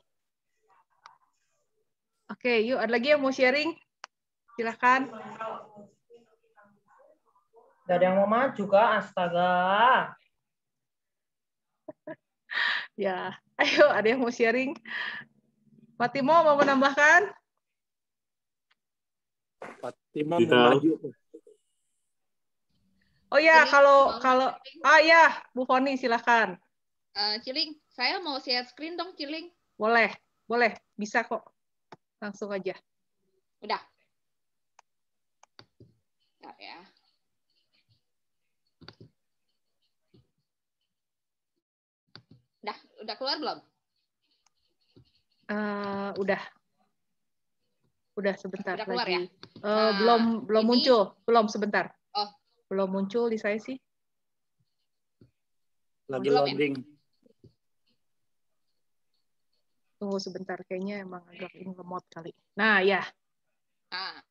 Oke, yuk ada lagi yang mau sharing? Silahkan. Gak ada yang mau maju, Kak. Astaga. Ya, ayo ada yang mau sharing? Fatimo mau menambahkan? Fatimo mau maju. Oh ya, kalau ya, Bu Foni silahkan. Ciling, saya mau share screen dong, Ciling. Boleh, bisa kok. Langsung aja. Udah. Bentar ya. Udah keluar belum? Udah sebentar Udah keluar lagi. ya? Belum muncul, belum sebentar. Oh, belum muncul di saya sih. Lagi belum loading. Tunggu sebentar, kayaknya emang agak ini lemot kali. Nah, ya. Nah,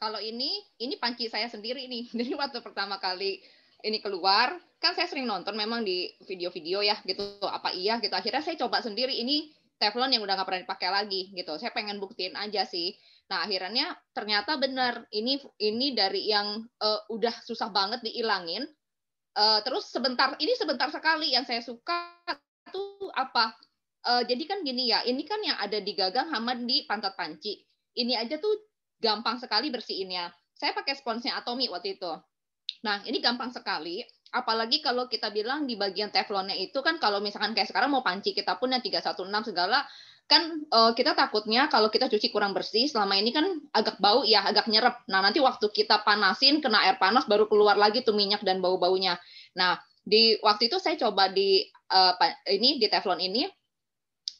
kalau ini panci saya sendiri nih. Jadi waktu pertama kali ini keluar, kan saya sering nonton memang di video-video ya gitu, apa iya gitu. Akhirnya saya coba sendiri, ini teflon yang udah nggak pernah dipakai lagi gitu. Saya pengen buktiin aja sih. Nah, akhirnya ternyata benar, ini dari yang udah susah banget dihilangin. Terus sebentar sekali. Yang saya suka tuh apa? Jadi kan gini ya, ini kan yang ada di gagang sama di pantat panci. Ini aja tuh gampang sekali bersihinnya. Saya pakai sponsnya Atomy waktu itu. Nah, ini gampang sekali. Apalagi kalau kita bilang di bagian teflonnya itu kan, kalau misalkan kayak sekarang mau panci kita pun yang 316 segala, kan kita takutnya kalau kita cuci kurang bersih, selama ini kan agak bau ya, agak nyerep. Nah, nanti waktu kita panasin, kena air panas, baru keluar lagi tuh minyak dan bau-baunya. Nah, di waktu itu saya coba di teflon ini,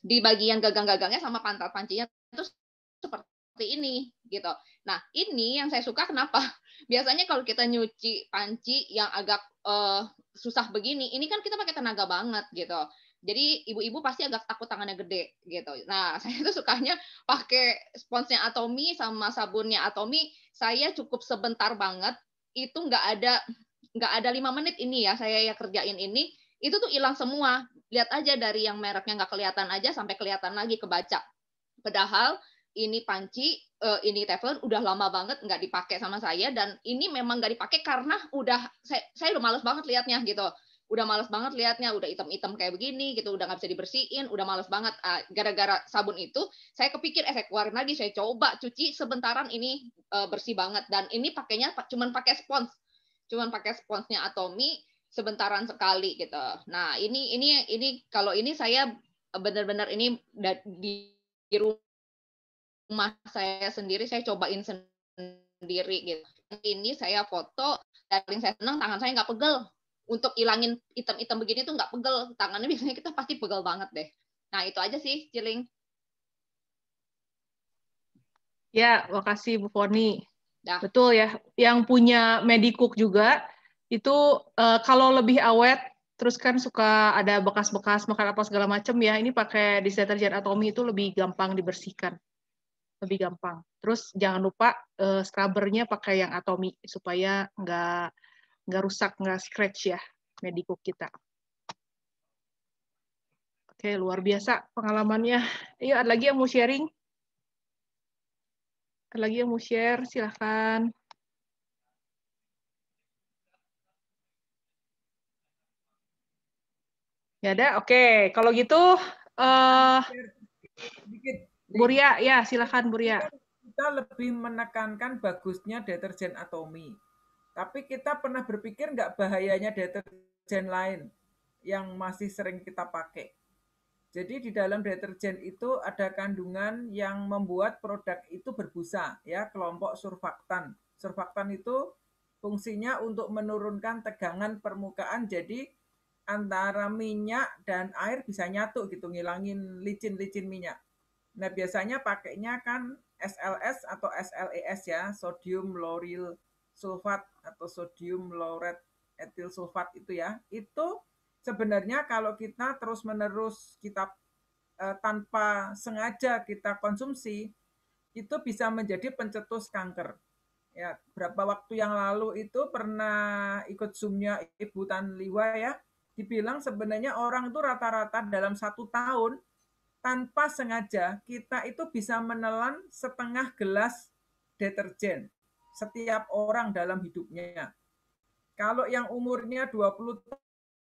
di bagian gagang-gagangnya sama pantat pancinya itu seperti ini gitu. Nah, ini yang saya suka kenapa? Biasanya kalau kita nyuci panci yang agak susah begini, ini kan kita pakai tenaga banget gitu. Jadi ibu-ibu pasti agak takut tangannya gede gitu. Nah, saya tuh sukanya pakai sponsnya Atomy sama sabunnya Atomy. Saya cukup sebentar banget, itu nggak ada 5 menit ini ya saya ya kerjain ini, itu tuh hilang semua. Lihat aja dari yang mereknya nggak kelihatan aja sampai kelihatan lagi, kebaca. Padahal ini panci, ini teflon udah lama banget nggak dipakai sama saya, dan ini memang nggak dipakai karena saya udah males banget liatnya gitu. Udah males banget liatnya, udah hitam-hitam kayak begini gitu, udah nggak bisa dibersihin, udah males banget. Gara-gara sabun itu, saya kepikir, saya keluarin lagi, saya coba cuci sebentaran, ini bersih banget. Dan ini pakainya cuman pakai sponsnya Atomy, sebentaran sekali gitu. Nah, ini kalau ini saya benar-benar ini di rumah saya sendiri, saya cobain sendiri gitu. Ini saya foto, dan paling saya senang tangan saya nggak pegel. Untuk ilangin hitam-hitam begini tuh nggak pegel. Tangannya biasanya kita pasti pegel banget deh. Nah, itu aja sih, Ciling. Ya, makasih Bu Foni. Betul ya, yang punya Medicook juga, itu kalau lebih awet, terus kan suka ada bekas-bekas makan apa segala macam ya, ini pakai disinfektan Atomy itu lebih gampang dibersihkan. Lebih gampang. Terus jangan lupa scrubbernya pakai yang Atomy supaya nggak rusak, nggak scratch ya Medicook kita. Oke, luar biasa pengalamannya. Ayo, ada lagi yang mau sharing? Ada lagi yang mau share? Silahkan. Ya ada, oke. Kalau gitu, Bu Ria, ya silakan Bu Ria. Kita lebih menekankan bagusnya deterjen Atomy. Tapi kita pernah berpikir nggak bahayanya deterjen lain yang masih sering kita pakai. Jadi di dalam deterjen itu ada kandungan yang membuat produk itu berbusa, ya, kelompok surfaktan. Surfaktan itu fungsinya untuk menurunkan tegangan permukaan, jadi antara minyak dan air bisa nyatu gitu, ngilangin licin-licin minyak. Nah, biasanya pakainya kan SLS atau SLES ya, sodium lauryl sulfat atau sodium lauret etil sulfat itu ya. Itu sebenarnya kalau kita terus-menerus tanpa sengaja kita konsumsi, itu bisa menjadi pencetus kanker. Ya, berapa waktu yang lalu itu pernah ikut Zoom-nya Ibu Tan Liwa ya, dibilang sebenarnya orang itu rata-rata dalam 1 tahun tanpa sengaja kita itu bisa menelan setengah gelas deterjen setiap orang dalam hidupnya. Kalau yang umurnya 20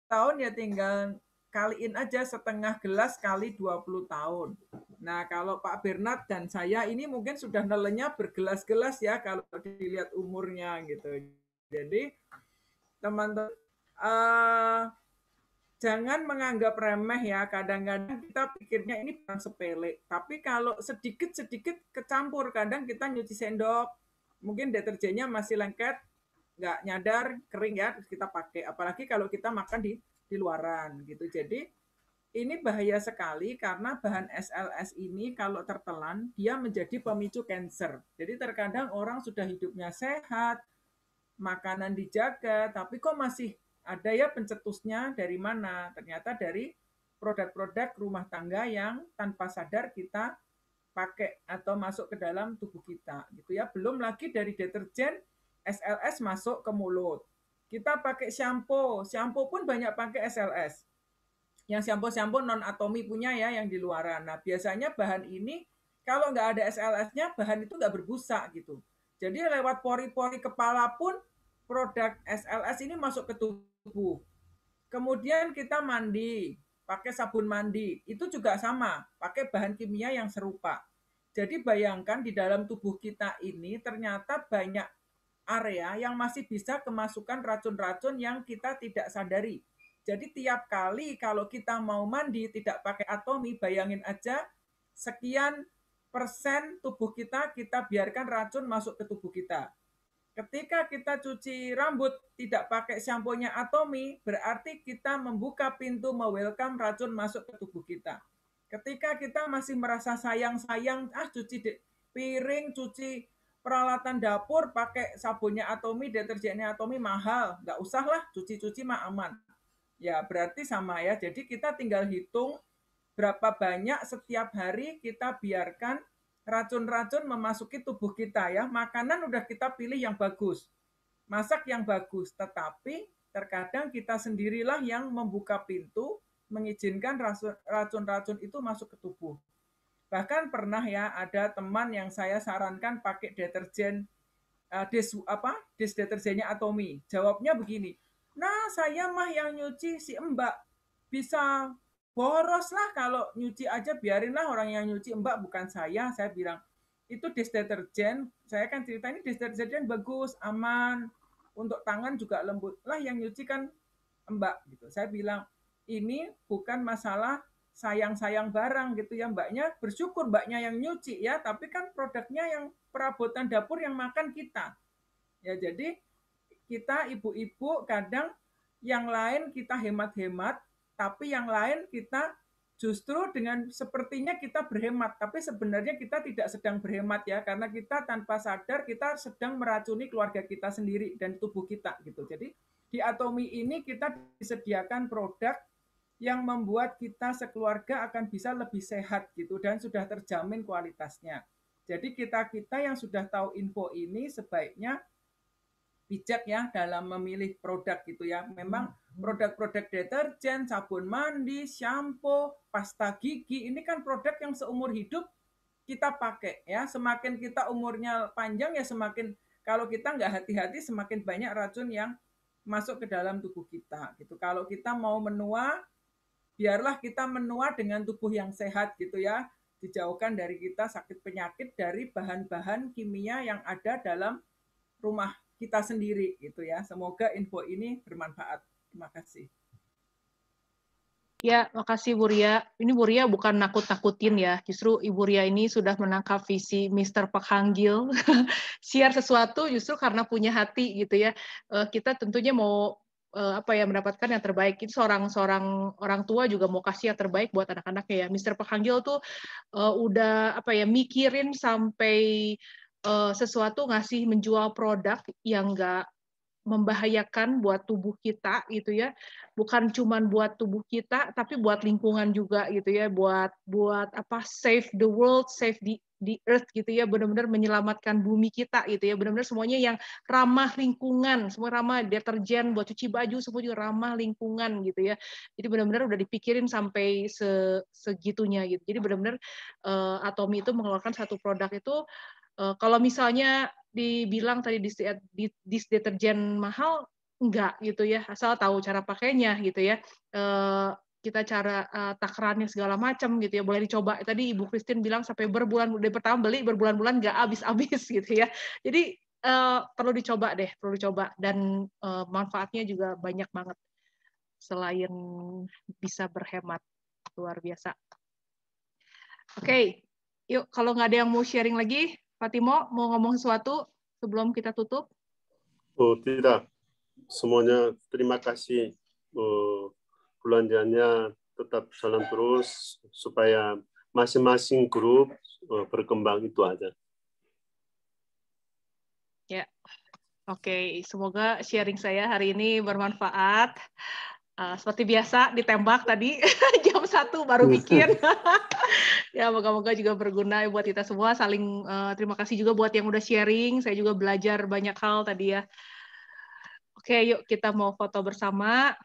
tahun ya tinggal kaliin aja setengah gelas kali 20 tahun. Nah, kalau Pak Bernard dan saya ini mungkin sudah nelennya bergelas-gelas ya kalau dilihat umurnya gitu. Jadi teman-teman jangan menganggap remeh ya. Kadang-kadang kita pikirnya ini bukan sepele. Tapi kalau sedikit-sedikit kecampur, kadang kita nyuci sendok, mungkin deterjennya masih lengket, nggak nyadar, kering ya, terus kita pakai. Apalagi kalau kita makan di luaran gitu. Jadi ini bahaya sekali karena bahan SLS ini kalau tertelan, dia menjadi pemicu kanker. Jadi terkadang orang sudah hidupnya sehat, makanan dijaga, tapi kok masih ada ya pencetusnya dari mana? Ternyata dari produk-produk rumah tangga yang tanpa sadar kita pakai atau masuk ke dalam tubuh kita, gitu ya. Belum lagi dari deterjen SLS masuk ke mulut. Kita pakai shampoo pun banyak pakai SLS. Yang shampoo non atomi punya ya yang di luaran. Nah biasanya bahan ini kalau nggak ada SLS-nya bahan itu nggak berbusa gitu. Jadi lewat pori-pori kepala pun produk SLS ini masuk ke tubuh. Kemudian kita mandi, pakai sabun mandi, itu juga sama, pakai bahan kimia yang serupa. Jadi bayangkan di dalam tubuh kita ini ternyata banyak area yang masih bisa kemasukan racun-racun yang kita tidak sadari. Jadi tiap kali kalau kita mau mandi tidak pakai atomi, bayangin aja sekian persen tubuh kita biarkan racun masuk ke tubuh kita. Ketika kita cuci rambut tidak pakai shampoo-nya atomi, berarti kita membuka pintu welcome racun masuk ke tubuh kita. Ketika kita masih merasa sayang-sayang, cuci piring, cuci peralatan dapur pakai sabunnya atomi, deterjennya atomi mahal, nggak usah lah, cuci-cuci mah aman. Ya berarti sama ya, jadi kita tinggal hitung berapa banyak setiap hari kita biarkan racun-racun memasuki tubuh kita ya. Makanan udah kita pilih yang bagus, masak yang bagus, tetapi terkadang kita sendirilah yang membuka pintu, mengizinkan racun-racun itu masuk ke tubuh. Bahkan pernah ya ada teman yang saya sarankan pakai deterjen, deterjennya atomi. Jawabnya begini, nah saya mah yang nyuci si Mbak, bisa boros lah kalau nyuci aja, biarinlah orang yang nyuci Mbak, bukan saya. Saya bilang, itu deterjen, saya kan cerita ini deterjen bagus, aman, untuk tangan juga lembut. Lah yang nyuci kan Mbak, gitu. Saya bilang, ini bukan masalah sayang-sayang barang gitu ya, Mbaknya bersyukur Mbaknya yang nyuci ya, tapi kan produknya yang perabotan dapur yang makan kita. Ya jadi kita ibu-ibu kadang yang lain kita hemat-hemat, tapi yang lain kita justru dengan sepertinya kita berhemat, tapi sebenarnya kita tidak sedang berhemat ya, karena kita tanpa sadar kita sedang meracuni keluarga kita sendiri dan tubuh kita gitu. Jadi di Atomi ini kita disediakan produk yang membuat kita sekeluarga akan bisa lebih sehat gitu dan sudah terjamin kualitasnya. Jadi kita yang sudah tahu info ini sebaiknya bijak ya dalam memilih produk gitu ya. Memang produk-produk deterjen, sabun mandi, shampoo, pasta gigi, ini kan produk yang seumur hidup kita pakai ya. Semakin kita umurnya panjang ya semakin, kalau kita nggak hati-hati semakin banyak racun yang masuk ke dalam tubuh kita gitu. Kalau kita mau menua, biarlah kita menua dengan tubuh yang sehat gitu ya. Dijauhkan dari kita sakit penyakit dari bahan-bahan kimia yang ada dalam rumah kita sendiri gitu ya. Semoga info ini bermanfaat. Terima kasih. Ya, makasih Bu Ria. Ini Bu Ria bukan nakut-nakutin ya. Justru Ibu Ria ini sudah menangkap visi Mr. Pak Hanggil. Share sesuatu justru karena punya hati gitu ya. Kita tentunya mau mendapatkan yang terbaik. Itu seorang orang tua juga mau kasih yang terbaik buat anak-anaknya ya. Mr. Pak Hanggil tuh udah mikirin sampai sesuatu ngasih menjual produk yang enggak membahayakan buat tubuh kita gitu ya, bukan cuman buat tubuh kita tapi buat lingkungan juga gitu ya, buat save the world, save the earth gitu ya, benar-benar menyelamatkan bumi kita gitu ya, benar-benar semuanya yang ramah lingkungan, semua ramah, deterjen buat cuci baju semua juga ramah lingkungan gitu ya. Jadi benar-benar udah dipikirin sampai segitunya gitu. Jadi benar-benar Atomi itu mengeluarkan satu produk itu kalau misalnya dibilang tadi deterjen mahal, enggak gitu ya, asal tahu cara pakainya gitu ya, kita cara takarannya segala macam gitu ya, boleh dicoba. Tadi Ibu Christine bilang sampai berbulan, dari pertama beli berbulan-bulan nggak habis-habis gitu ya. Jadi perlu dicoba deh, perlu dicoba, dan manfaatnya juga banyak banget selain bisa berhemat, luar biasa. Oke, yuk kalau nggak ada yang mau sharing lagi, Fatimo mau ngomong sesuatu sebelum kita tutup? Oh tidak, semuanya terima kasih belanjanya tetap jalan terus supaya masing-masing grup berkembang, itu aja. Ya, oke. Semoga sharing saya hari ini bermanfaat. Seperti biasa ditembak tadi jam 1 baru bikin. Ya, moga-moga juga berguna buat kita semua. Saling terima kasih juga buat yang udah sharing. Saya juga belajar banyak hal tadi ya. Oke, yuk kita mau foto bersama.